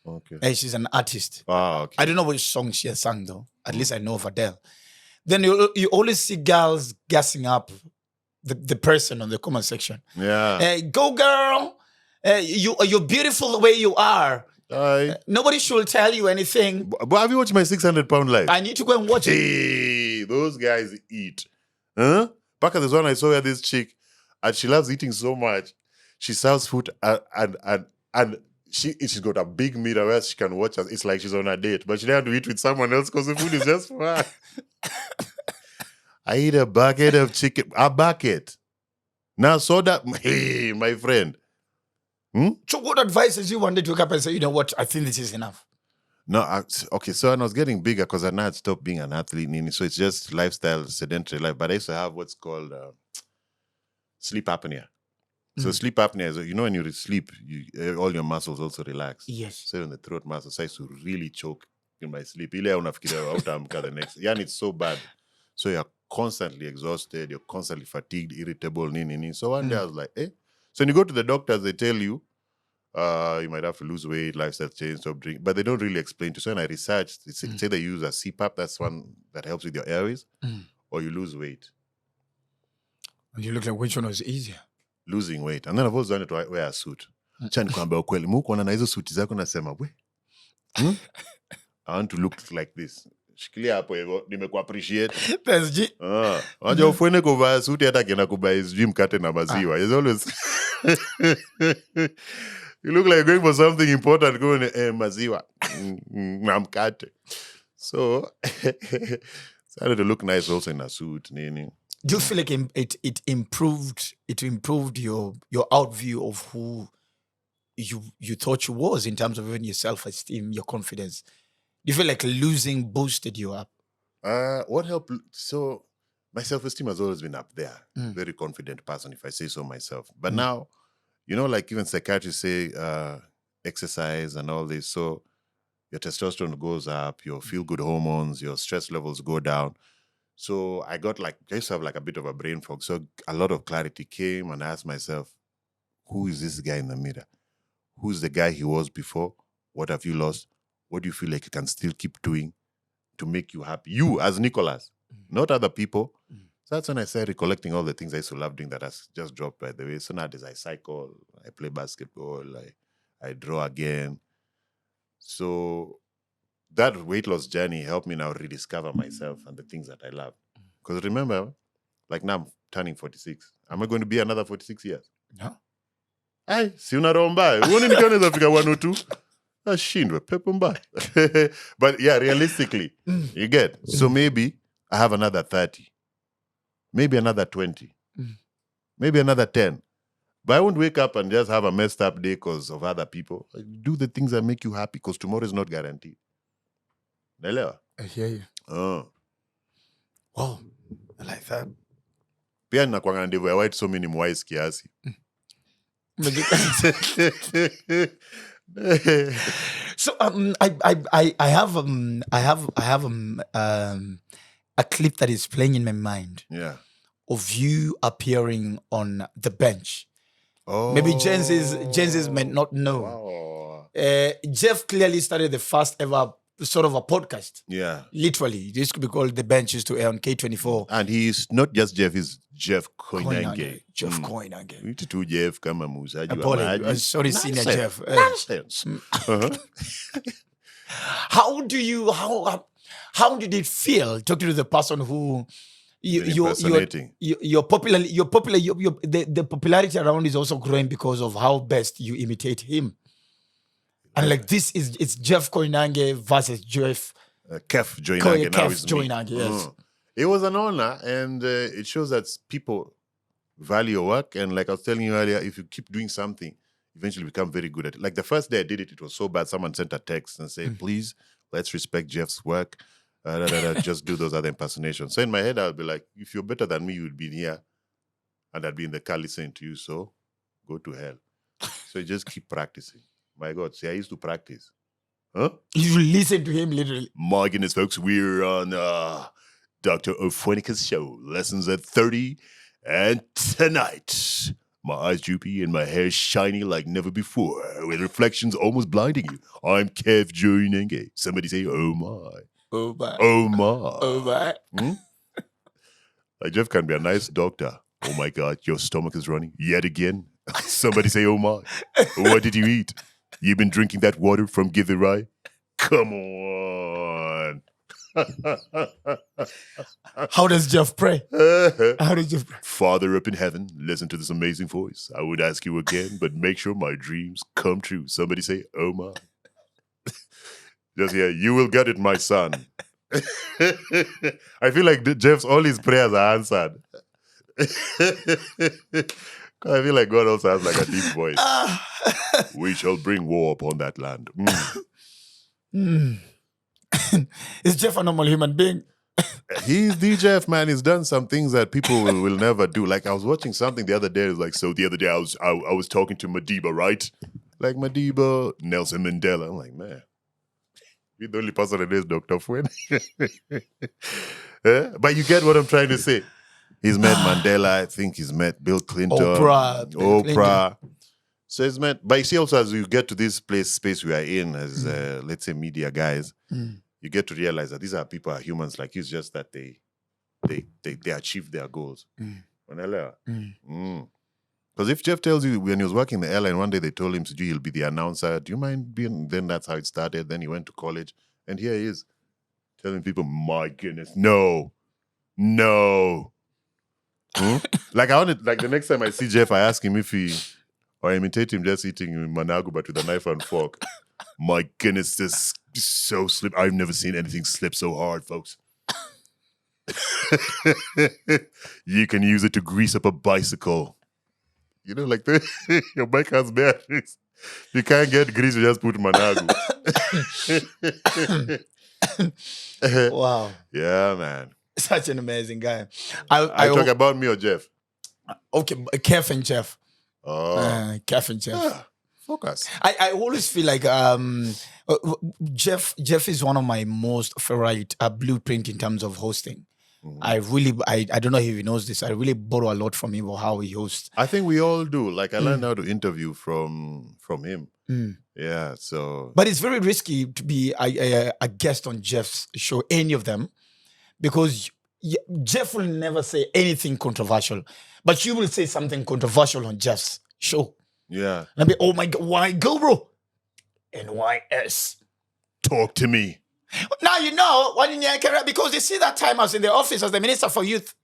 Okay. She's an artist. Okay. I don't know which song she has sung though. At least I know of Adele. Then you always see girls gassing up the person on the comment section. Yeah. Go girl. You're beautiful the way you are. Nobody should tell you anything. But have you watched my 600 pound life? I need to go and watch it. Hey, those guys eat. Huh? Back at this one I saw where this chick, and she loves eating so much. She serves food and she's got a big mirror where she can watch us. It's like she's on a date, but she doesn't have to eat with someone else because the food is just for her. I eat a bucket of chicken. A bucket. Now, so that, hey, my friend. So what advice you wanted to wake up and say, you know what, I think this is enough? No, okay, so I was getting bigger because I now had stopped being an athlete, Nini. So it's just lifestyle, sedentary life. But I used to have what's called sleep apnea. So sleep apnea is, you know, when you sleep, all your muscles also relax. Yes. So in the throat muscles, so I used to really choke in my sleep. Ile unafikiria hautaamka the next. Yeah, and it's so bad. So you're constantly exhausted, you're constantly fatigued, irritable, nini. So one day I was like, So when you go to the doctors, they tell you, you might have to lose weight, lifestyle change, stop drinking, but they don't really explain to you. So when I researched, they say they use a CPAP, that's one that helps with your airways, or you lose weight. And you look like which one was easier? Losing weight. And then I've also done it to wear a suit. Chani kwamba ukweli. Muko na hizo suti zako nasema, I want to look like this. Shikilia hapo hivyo, nimekuappreciate. Thanks, G. Waja Ofweneke kuvaa suti hata kienda kubuy gym mkate na maziwa. It's always you look like you're going for something important, going maziwa na mkate. So started to look nice also in a suit, nini. Do you feel like it improved your outview of who you thought you was in terms of even your self-esteem, your confidence? Do you feel like losing boosted you up? What helped? So my self-esteem has always been up there. Very confident person, if I say so myself. But now like even psychiatrists say exercise and all this. So your testosterone goes up, your feel good hormones, your stress levels go down. So I used to have like a bit of a brain fog. So a lot of clarity came, and I asked myself, who is this guy in the mirror? Who's the guy he was before? What have you lost? What do you feel like you can still keep doing to make you happy? You as Nicholas, not other people. So that's when I started recollecting all the things I used to love doing that has just dropped, by the way. So nowadays I cycle, I play basketball, I draw again. So that weight loss journey helped me now rediscover myself and the things that I love. Because remember, like now I'm turning 46. Am I going to be another 46 years? No. Ai, si unaromba. Uone nikiwa naweza fika 102. Ashindwe, pepo mbaya. But yeah, realistically, you get. So maybe I have another 30. Maybe another 20. Maybe another 10. But I won't wake up and just have a messed up day because of other people. Do the things that make you happy, because tomorrow is not guaranteed. Naelewa? I hear you. Oh. Wow. I like that. Pia ninakuanga ndevu ya white, so many mwise kiasi. So I have a clip that is playing in my mind. Yeah. Of you appearing on the bench. Oh. Maybe Gensis might not know. Wow. Jeff clearly started the first ever sort of a podcast. Yeah. Literally. This could be called The Bench, used to air on K24. And he's not just Jeff, he's Jeff Koinange. Jeff Koinange. To Jeff kama muuzaji wa maji. Sorry, senior Jeff. Nonsense. How did it feel talking to the person who you're popular? The popularity around is also growing because of how best you imitate him. And like this it's Jeff Koinange versus Jeff Kef Joinange. Kef Joinange, yes. It was an honor, and it shows that people value your work. And like I was telling you earlier, if you keep doing something, eventually become very good at it. Like the first day I did it, it was so bad. Someone sent a text and said, please, let's respect Jeff's work. Just do those other impersonations. So in my head, I'll be like, if you're better than me, you would be here. And I'd be in the car listening to you. So go to hell. So you just keep practicing. My God, see, I used to practice. Huh? You listen to him literally. My goodness, folks, we're on Dr. Ofweneke's show, Lessons at 30. And tonight, my eyes droopy and my hair shiny like never before, with reflections almost blinding you. I'm Kev Joinange. Somebody say, oh my. Oh my. Oh my. Oh my. Like Jeff can be a nice doctor. Oh my God, your stomach is running yet again. Somebody say, oh my. What did you eat? You've been drinking that water from Githurai? Come on. How does Jeff pray? How does Jeff pray? Father up in heaven, listen to this amazing voice. I would ask you again, but make sure my dreams come true. Somebody say, oh my. Just here, you will get it, my son. I feel like Jeff's, all his prayers are answered. I feel like God also has like a deep voice. We shall bring war upon that land. Is Jeff a normal human being? He's the Jeff, man. He's done some things that people will never do. Like I was watching something the other day. It was like, so the other day I was talking to Madiba, right? Like Madiba, Nelson Mandela. I'm like, man, you're the only person that is Dr. Fwen. But you get what I'm trying to say. He's met Mandela. I think he's met Bill Clinton. Oprah. So he's met. But you see also as you get to this space we are in as, let's say, media guys, you get to realize that these are people, are humans like you. It's just that they achieve their goals. Because if Jeff tells you when he was working in the airline, one day they told him, he'll be the announcer. Do you mind being? Then that's how it started. Then he went to college. And here he is telling people, my goodness, no. Like I wanted, like the next time I see Jeff, I ask him if I imitate him just eating managu, but with a knife and fork. My goodness, this is so slip. I've never seen anything slip so hard, folks. You can use it to grease up a bicycle. You know, like your bike has batteries. You can't get grease, you just put managu. Wow. Yeah, man. Such an amazing guy. I talk about me or Jeff? Okay, Kev and Jeff. Oh. Kef and Jeff. Yeah. Focus. I always feel like Jeff is one of my most favorite blueprint in terms of hosting. I don't know if he knows this. I really borrow a lot from him or how he hosts. I think we all do. Like I learned how to interview from him. Yeah. So. But it's very risky to be a guest on Jeff's show, any of them, because Jeff will never say anything controversial, but you will say something controversial on Jeff's show. Yeah. And I'll be, oh my God, why go, bro? NYS. Talk to me. Now you know what in your career, because you see that time I was in the office as the Minister for Youth.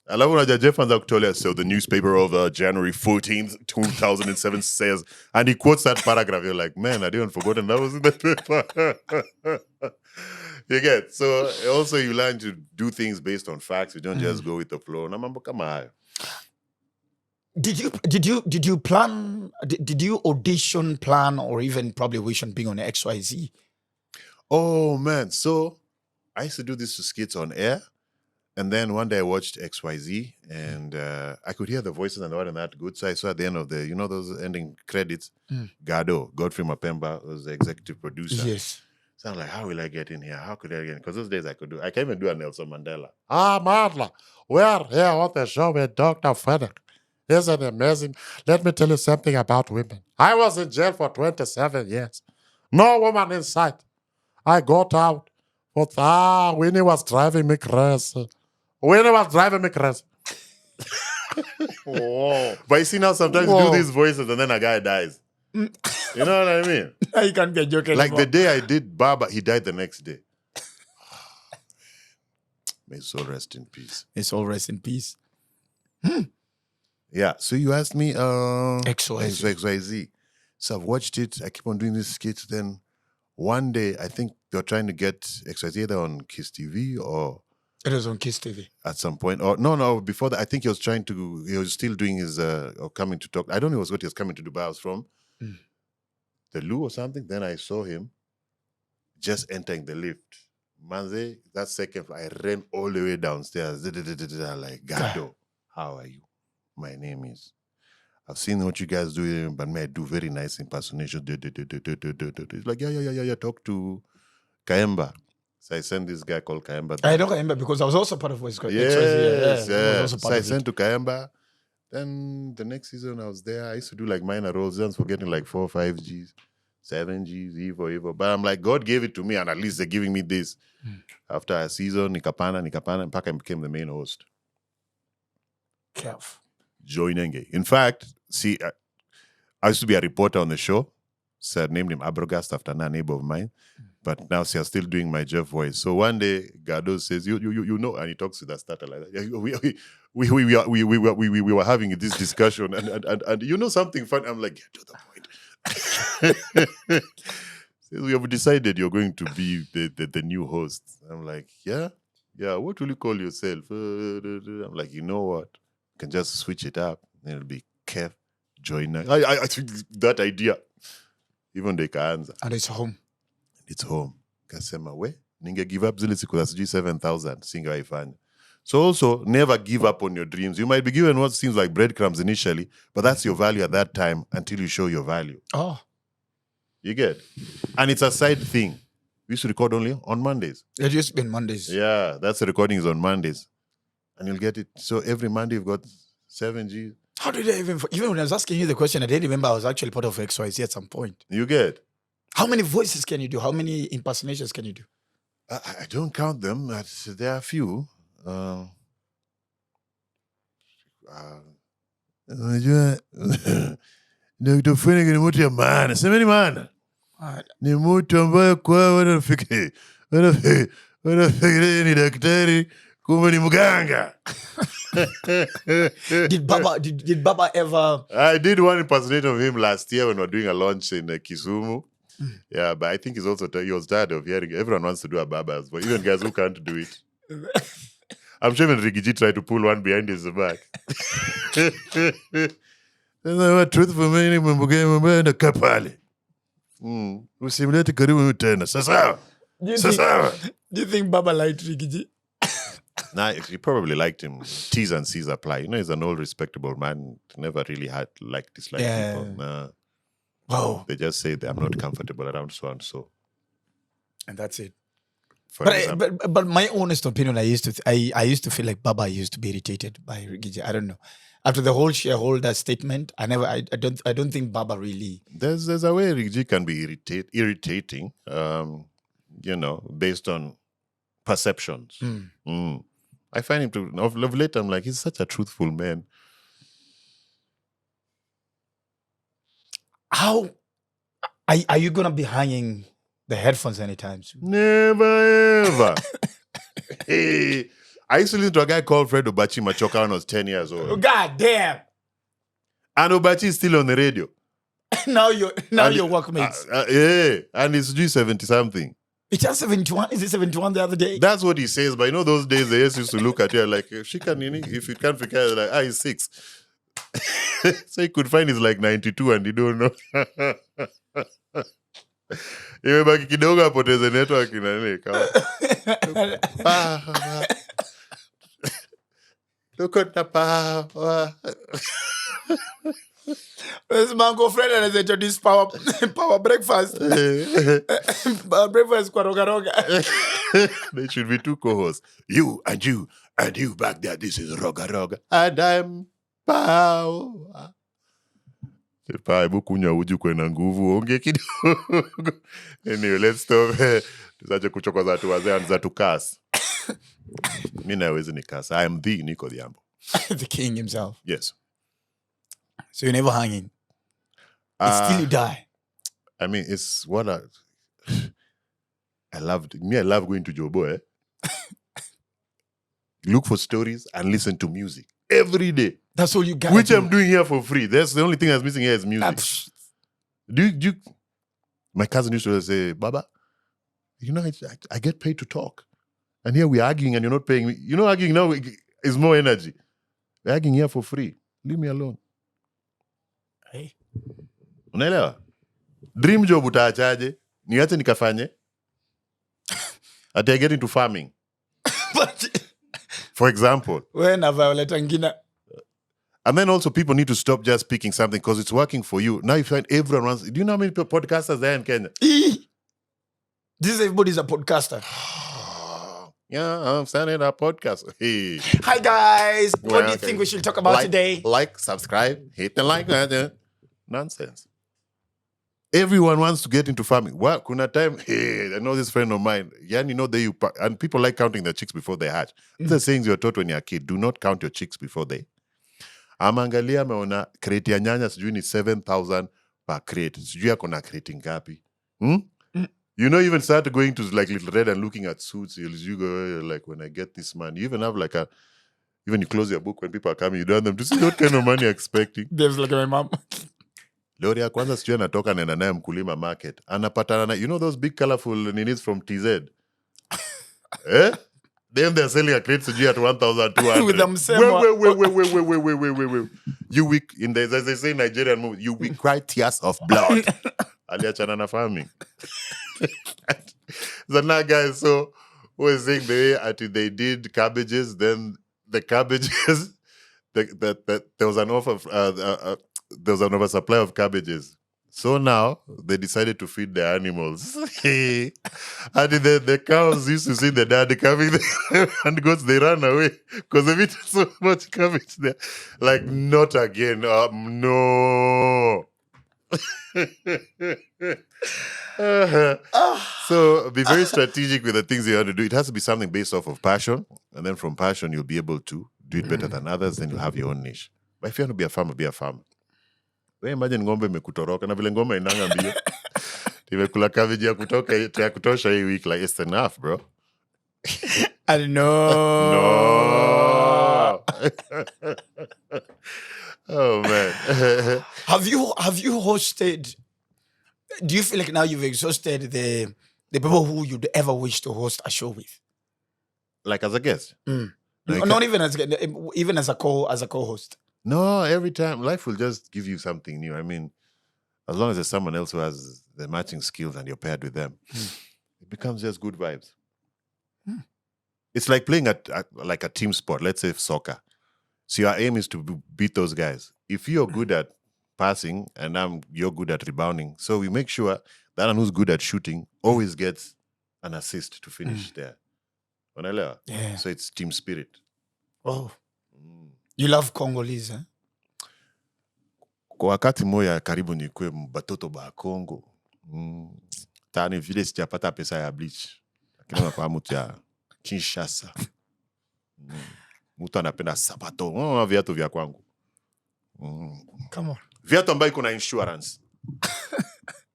I love when Jeff Anzak so the newspaper of January 14th, 2007 says, and he quotes that paragraph. You're like, man, I didn't forgotten that was in the paper. You get, so also you learn to do things based on facts. You don't just go with the flow. Come on. Did you plan? Did you audition, plan, or even probably wish on being on XYZ? Oh man, so I used to do this to skits on air, and then one day I watched XYZ, and I could hear the voices and they weren't that good. So I saw at the end of the, those ending credits, Godfrey Mapemba was the executive producer. Yes. So I'm like, how will I get in here? How could I get in? Because those days I can't even do a Nelson Mandela. Marla, we're here on the show with Dr. Ofweneke. Isn't it amazing? Let me tell you something about women. I was in jail for 27 years. No woman in sight. I got out. But Winnie was driving me crazy. Whoa. But you see now sometimes you do these voices and then a guy dies. You know what I mean? You can't be a joke anymore. Like the day I did Baba, he died the next day. May his soul rest in peace. May his soul rest in peace. Yeah, so you asked me XYZ. So I've watched it. I keep on doing these skits. Then one day, I think they're trying to get XYZ either on Kiss TV or... It was on Kiss TV. At some point. Or no, before that, I think he was still doing his, or coming to talk. I don't know what he was coming to Dubai. I was from the Loo or something. Then I saw him just entering the lift. Manze, that second, I ran all the way downstairs. Like, Gado, how are you? My name is. I've seen what you guys do, but may I do very nice impersonation. It's like, yeah. Talk to Kayemba. So I sent this guy called Kayemba. I know Kayemba because I was also part of Voice. Yes. So I sent to Kayemba. Then the next season I was there. I used to do like minor roles. Then for getting like 4, 5 Gs, 7 Gs, Evo. But I'm like, God gave it to me, and at least they're giving me this. After a season, Nikapana, and Paka became the main host. Kev. Joinenge. In fact, see, I used to be a reporter on the show. So I named him Abrogast after a neighbor of mine. But now, see, I'm still doing my Jeff voice. So one day, Gado says, you know, and he talks to the starter like that. We were having this discussion, and you know something fun. I'm like, get to the point. We have decided you're going to be the new host. I'm like, yeah. What will you call yourself? I'm like, you know what? You can just switch it up. It'll be Kev Joiner. I think that idea. Even they can answer. And it's home. It's home. Kasema we ninge give up zile siku za 7,000 singa ifanya. So also never give up on your dreams. You might be given what seems like breadcrumbs initially, but that's your value at that time until you show your value. Oh. You get? And it's a side thing. We used to record only on Mondays. It used to be on Mondays. Yeah, that's the recording is on Mondays. And you'll get it. So every Monday you've got 7 Gs. How did I even when I was asking you the question, I didn't remember I was actually part of XYZ at some point. You get? How many voices can you do? How many impersonations can you do? I don't count them. There are a few. Dr. Ofweneke ni mtu ya maana. Semeni maana. Ni mtu ambaye kwa wanafikiria ni daktari, kumbe ni mganga. Did Baba ever? I did one impersonation of him last year when we were doing a launch in Kisumu. Yeah, but I think he was tired of hearing. Everyone wants to do a Baba's voice, even guys who can't do it. I'm sure even Rigiji tried to pull one behind his back. Truth for me, mbugeni kapale. Usimlete karibu tena. Sasa. Do you think Baba liked Rigiji? Nah, you probably liked him. T's and C's apply. You know, he's an old, respectable man. Never really had dislike people. Yeah. Nah. Wow. They just say that I'm not comfortable around so and so. And that's it. For example. But my honest opinion, I used to feel like Baba used to be irritated by Rigiji. I don't know. After the whole shareholder statement, I don't think Baba really. There's a way Rigiji can be irritating, based on perceptions. I find him to of late. I'm like, he's such a truthful man. How are you gonna be hanging the headphones anytime soon? Never ever. Hey, I used to listen to a guy called Fred Obachi Machoka when I was 10 years old. God damn! And Obachi is still on the radio. now your workmates. Yeah, and it's G70 something. It's just 71. Is it 71 the other day? That's what he says. But you know, those days they used to look at you like, if you can't figure it, like, he's 6. So he could find he's like 92 and you don't know. Imebaki kidogo apoteze network inani kama. Look at the power. This mango friend has introduced power breakfast. Breakfast kwa roga roga. There should be 2 co-hosts. You and you and you back there. This is roga roga. And I'm power. Hebu kunywa uji kwena nguvu onge kidogo. Anyway, let's stop. Tusache kuchokoza watu wazee za tukas. Mimi nawezi nikas. I am the Nico Odhiambo. The king himself. Yes. So you're never hanging. It's till you die. I mean, it's what I loved. I love going to Jobo. Look for stories and listen to music every day. That's all you got. Which I'm doing here for free. That's the only thing that's missing here is music. My cousin used to say, Baba, you know, I get paid to talk. And here we're arguing and you're not paying me. You know, arguing now is more energy. We're arguing here for free. Leave me alone. Hey. Unaelewa? Dream job utaachaje? Niache nikafanye? Ati I get into farming. For example. When have I let Angina? And then also people need to stop just picking something because it's working for you. Now you find everyone wants. Do you know how many podcasters there in Kenya? This everybody's a podcaster. Yeah, I'm starting a podcast. Hey. Hi guys. What do you think we should talk about today? Like, subscribe, hit the like button. Nonsense. Everyone wants to get into farming. What? Kuna time, hey, I know this friend of mine. And people like counting their chicks before they hatch. The sayings you're taught when you're a kid. Do not count your chicks before they. Amangalia meona crate ya nyanya sijui ni 7,000 per crate. Sijui yako na crate ngapi. You know, even start going to like Little Red and looking at suits. You go like, when I get this money. You even have like even you close your book when people are coming, you don't want them to see what kind of money you're expecting. There's like my mom. Lori ya kwanza sijui anatoka nenda naye mkulima market. Anapatana na, you know those big colorful ninis from TZ? Eh? Then they're selling a crate sijui at 1,200. With them wait. You weak, as they say in Nigerian movie, you will cry tears of blood. Aliachana na farming. So now guys, so was saying the way they did cabbages, then the cabbages, there was an there was an oversupply of cabbages. So now they decided to feed their animals. And the cows used to see the dad coming there and goats, they ran away because they've eaten so much cabbage there. Like, not again. No. So be very strategic with the things you want to do. It has to be something based off of passion. And then from passion, you'll be able to do it better than others. Then you'll have your own niche. But if you want to be a farmer, be a farmer. We imagine ngombe imekutoroka na vile ngombe inanga mbio. Imekula cabbage ya kutosha hii week. Like, it's enough, bro. I don't know. No. Oh man. Have you hosted? Do you feel like now you've exhausted the people who you'd ever wish to host a show with? Like as a guest? Not even as a co-host. No, every time life will just give you something new. I mean, as long as there's someone else who has the matching skills and you're paired with them, it becomes just good vibes. it's like playing like a team sport. Let's say soccer. So your aim is to beat those guys. If you're good at passing and you're good at rebounding, so we make sure that one who's good at shooting always gets an assist to finish there. Unaelewa? Yeah. So it's team spirit. Oh. You love Congolese, eh? Kwa wakati moya karibu nikwe batoto ba Congo. Tani vile sijapata pesa ya bleach. Lakini unakuwa mtu ya Kinshasa. Mtu anapenda sabato. Viatu vya kwangu. Come on. Viatu ambayo iko na insurance.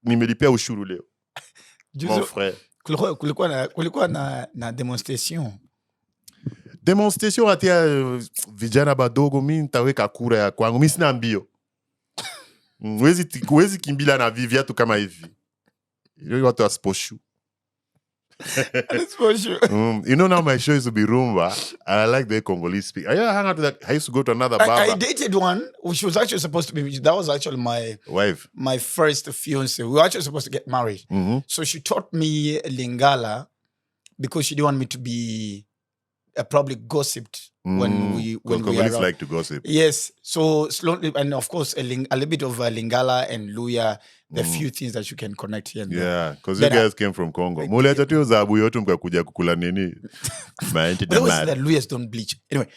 Nimelipia ushuru leo. Mon frère. Kulikuwa na demonstration. Demonstration atia vijana badogo mi nitaweka kura ya kwangu. Mi sina mbio. Huwezi kimbila na viatu kama hivi. You want to sportshoe. You know now my show used to be Rumba, and I like the Congolese speak. I hang out with that. I used to go to another bar. I dated one, which was actually supposed to be. That was actually my wife, my first fiance. We were actually supposed to get married. So she taught me Lingala because she didn't want me to be probably gossiped when we Congolese like to gossip. Yes. So slowly, and of course, a little bit of Lingala and Luya. The few things that you can connect here and there. Yeah, because you guys came from Congo. Muleta tu zabu yote mkakuja kukula nini. The Luyas don't bleach. Anyway,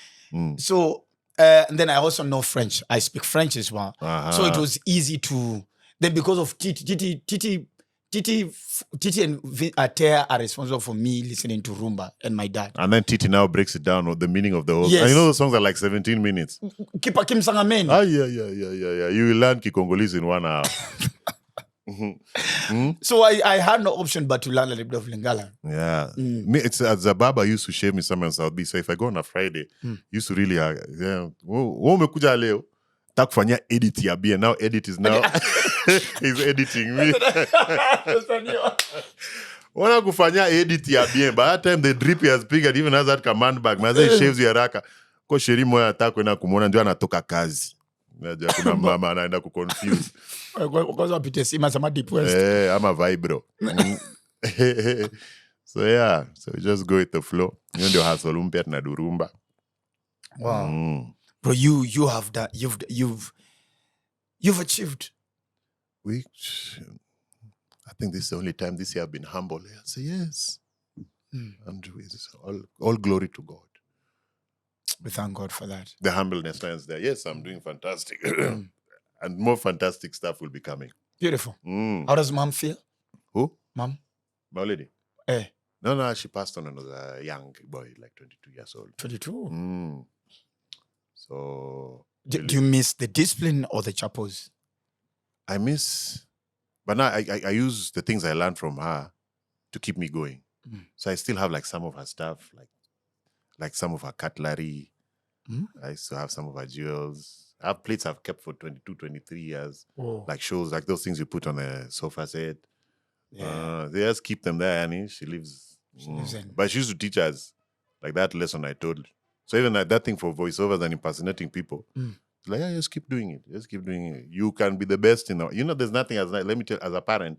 so and then I also know French. I speak French as well. So it was easy to. Then because of Titi and Atea are responsible for me listening to Rumba and my dad. And then Titi now breaks it down with the meaning of the whole. Yes. And you know those songs are like 17 minutes. Kipa Kim Sangamen. Yeah. You will learn Kikongolese in 1 hour. So I had no option but to learn a little bit of Lingala. Yeah. Me, it's as a Baba used to share me somewhere in South B. So if I go on a Friday, used to really umekuja leo takufanya edit ya bia. Now edit is now he's editing me. Wana kufanya edit ya bia. By that time the drip has big and even has that command bag. Maze shaves ya raka. Kwa sheri moya atakwenda kumuona ndio anatoka kazi. Najua kuna mama anaenda kuconfuse. Because of PTSD, I'm a deep west. I'm a vibro. So yeah, so we just go with the flow. You know, hustle umpet na durumba. Wow, bro, you have that. You've achieved. I think this is the only time this year I've been humble. I say yes, and it's all glory to God. We thank God for that. The humbleness stands there. Yes, I'm doing fantastic. And more fantastic stuff will be coming. Beautiful. How does mom feel? Who? Mom? My lady? No, she passed on another young boy, like 22 years old. 22? So... Do you miss the discipline or the chapels? I miss... But now I use the things I learned from her to keep me going. So I still have like some of her stuff, like some of her cutlery. I used to have some of her jewels. I have plates I've kept for 22, 23 years. Whoa. Like shows, like those things you put on a sofa set. Yeah. They just keep them there, and she lives in. But she used to teach us like that lesson I told. So even like that thing for voiceovers and impersonating people, like, yeah, just keep doing it. Just keep doing it. You can be the best in the, there's nothing as, let me tell, as a parent,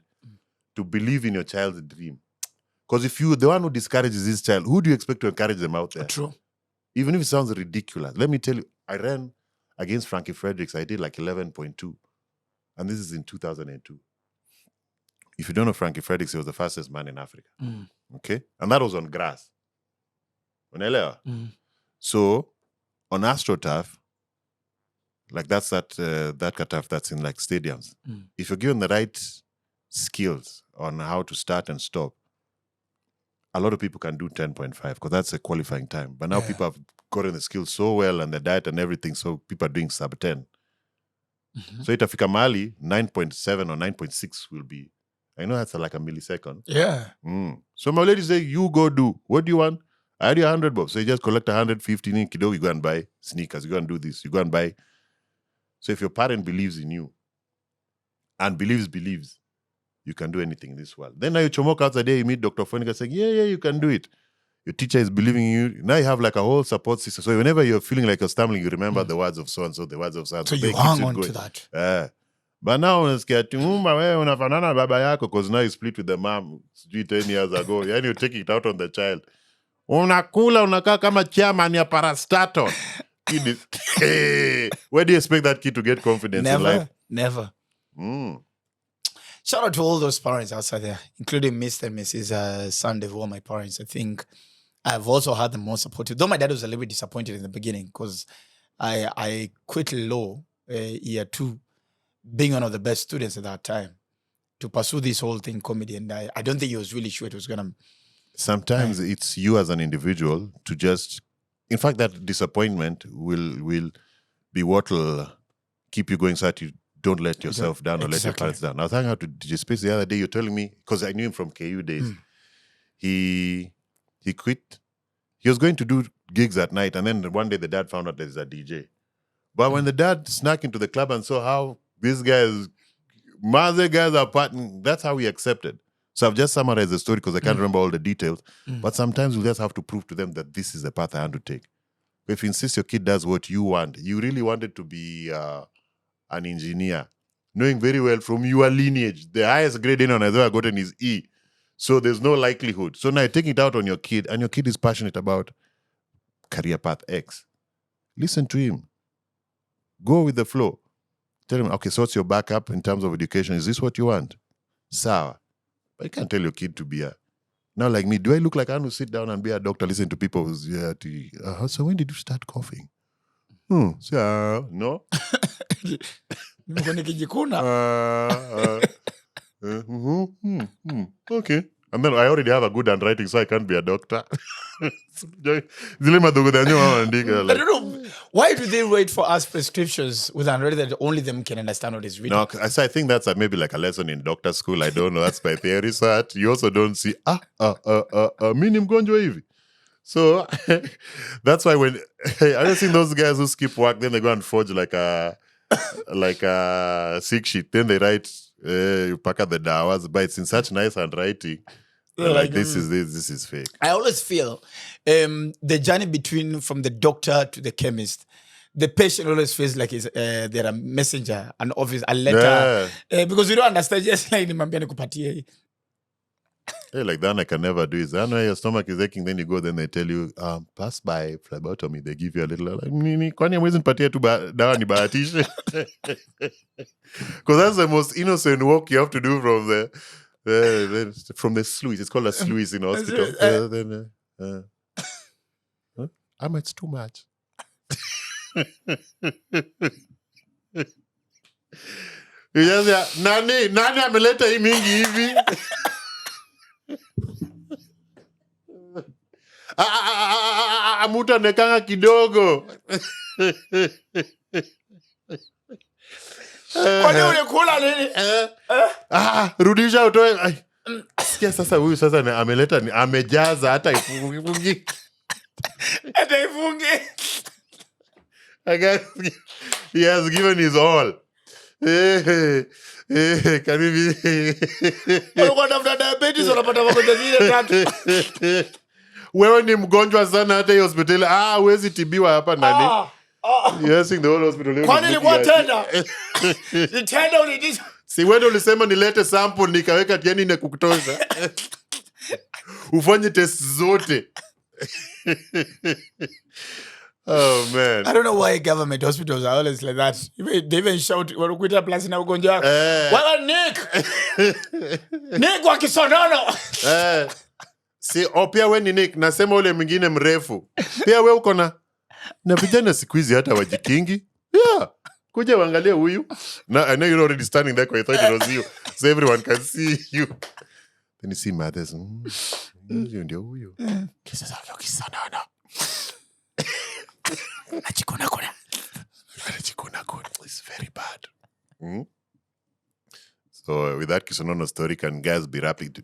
to believe in your child's dream. Because if you're the one who discourages this child, who do you expect to encourage them out there? True. Even if it sounds ridiculous. Let me tell you, I ran against Frankie Fredericks. I did like 11.2. And this is in 2002. If you don't know Frankie Fredericks, he was the fastest man in Africa. Okay? And that was on grass. Unaelewa? So, on AstroTurf, like that's that turf that's in like stadiums. If you're given the right skills on how to start and stop, a lot of people can do 10.5 because that's a qualifying time. But now people have gotten the skills so well and the diet and everything, so people are doing sub 10. So itafika mali, 9.7 or 9.6 will be, I know that's like a millisecond. Yeah. So my lady say, you go do. What do you want? I had you 100 bob. So you just collect 150 in Kido, you go and buy sneakers, you go and do this, you go and buy. So if your parent believes in you and believes, you can do anything in this world. Then now you chomoke outside there, you meet Dr. Ofweneke saying, yeah, you can do it. Your teacher is believing in you. Now you have like a whole support system. So whenever you're feeling like you're stumbling, you remember the words of so-and-so, the words of so-and-so. So you hang on to that. But now unasikia ati wewe unafanana baba yako because now you split with the mom 10 years ago. And you're taking it out on the child. Unakula unakaa kama chairman ya parastatal. Where do you expect that kid to get confidence in life? Never. Shout out to all those parents outside there, including Mr. and Mrs. Sunday, who are my parents. I think I've also had the most supportive. Though my dad was a little bit disappointed in the beginning because I quit law year 2, being one of the best students at that time, to pursue this whole thing, comedy. And I don't think he was really sure it was going to... Sometimes it's you as an individual to just... In fact, that disappointment will be what will keep you going so that you don't let yourself down or let your parents down. I was hanging out to DJ Space the other day. You're telling me, because I knew him from KU days, he quit. He was going to do gigs at night, and then one day the dad found out there's a DJ. But when the dad snuck into the club and saw how these guys, Maze guys are partying, that's how he accepted. So I've just summarized the story because I can't remember all the details. But sometimes we just have to prove to them that this is the path I want to take. If you insist your kid does what you want, you really wanted to be an engineer, knowing very well from your lineage, the highest grade anyone has ever gotten is E. So there's no likelihood. So now you're taking it out on your kid, and your kid is passionate about career path X. Listen to him. Go with the flow. Tell him, okay, so what's your backup in terms of education? Is this what you want? Sour. But you can't tell your kid to be a... Now, like me, do I look like I want to sit down and be a doctor, listen to people who's... so when did you start coughing? So, no? Okay. And then I already have a good handwriting, so I can't be a doctor. I don't know. Why do they write for us prescriptions with handwriting that only them can understand what is written? No, so I think that's maybe like a lesson in doctor school. I don't know. That's my theory. So you also don't see, mimi mgonjwa hivi. So that's why when I seen those guys who skip work, then they go and forge like a sick sheet. Then they write, you pack up the dawas, but it's in such nice handwriting. Like this is fake. I always feel the journey from the doctor to the chemist, the patient always feels like they're a messenger, an office, a letter, because you don't understand. Just like hey, like that I can never do is I know your stomach is aching, then you go, then they tell you, pass by phlebotomy. They give you a little like kwani mwezi nipatie tu dawa nibahatishe. Because that's the most innocent work you have to do from the sluice. It's called a sluice in hospital. It's too much. Nani ameleta hii mingi hivi? Mtu anekanga kidogo. Kwani ulikula nini? Rudisha utoe. Sikia sasa huyu sasa ameleta amejaza hata ifungi. Hata ifungi. He has given his all. Can we be? Diabetes unapata magonjwa zile tatu. Wewe ni mgonjwa sana hata hiyo hospitali. Huwezi tibiwa hapa nani? Yes, in the whole hospital. Kwani ilikuwa tenda? Ni tenda ulitisha. Si wewe ulisema nilete sample nikaweka tiani na kukutosha. Ufanye test zote. Oh man. I don't know why government hospitals are always like that. They even shout warukuita plus na ugonjwa wako. Wewe Nick. Nick wa kisonono. Si pia wewe ni Nick, nasema ule mwingine mrefu. Pia wewe uko na vijana siku hizi hata wajikingi. Yeah. Kuja uangalie huyu. Now I know you're already standing there because I thought it was you. So everyone can see you. Then you see mothers. Ndio huyu. Kisa zake kisonono. Achikuna. It's very bad. So with that kisonono story, can guys be rapid to,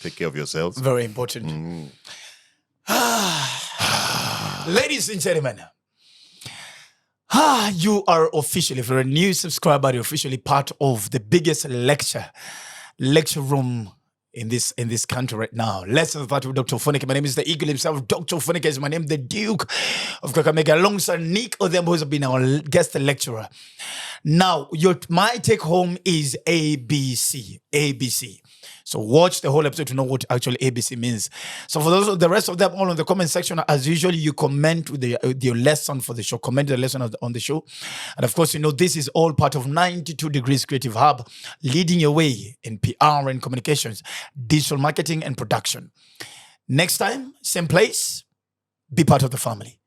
take care of yourselves? Very important. Ladies and gentlemen, you are officially, if you're a new subscriber, you're officially part of the biggest lecture room in this country right now. Lessons that with Dr. Ofweneke. My name is the Eagle himself. Dr. Ofweneke is my name, the Duke of Kakamega, alongside Nick Odhiambo, who's been our guest lecturer. Now, my take home is ABC. So watch the whole episode to know what actually ABC means. So for those, the rest of them, all in the comment section, as usual, you comment with your lesson for the show, comment the lesson on the show. And of course, this is all part of 92 Degrees Creative Hub, leading your way in PR and communications, digital marketing and production. Next time, same place, be part of the family.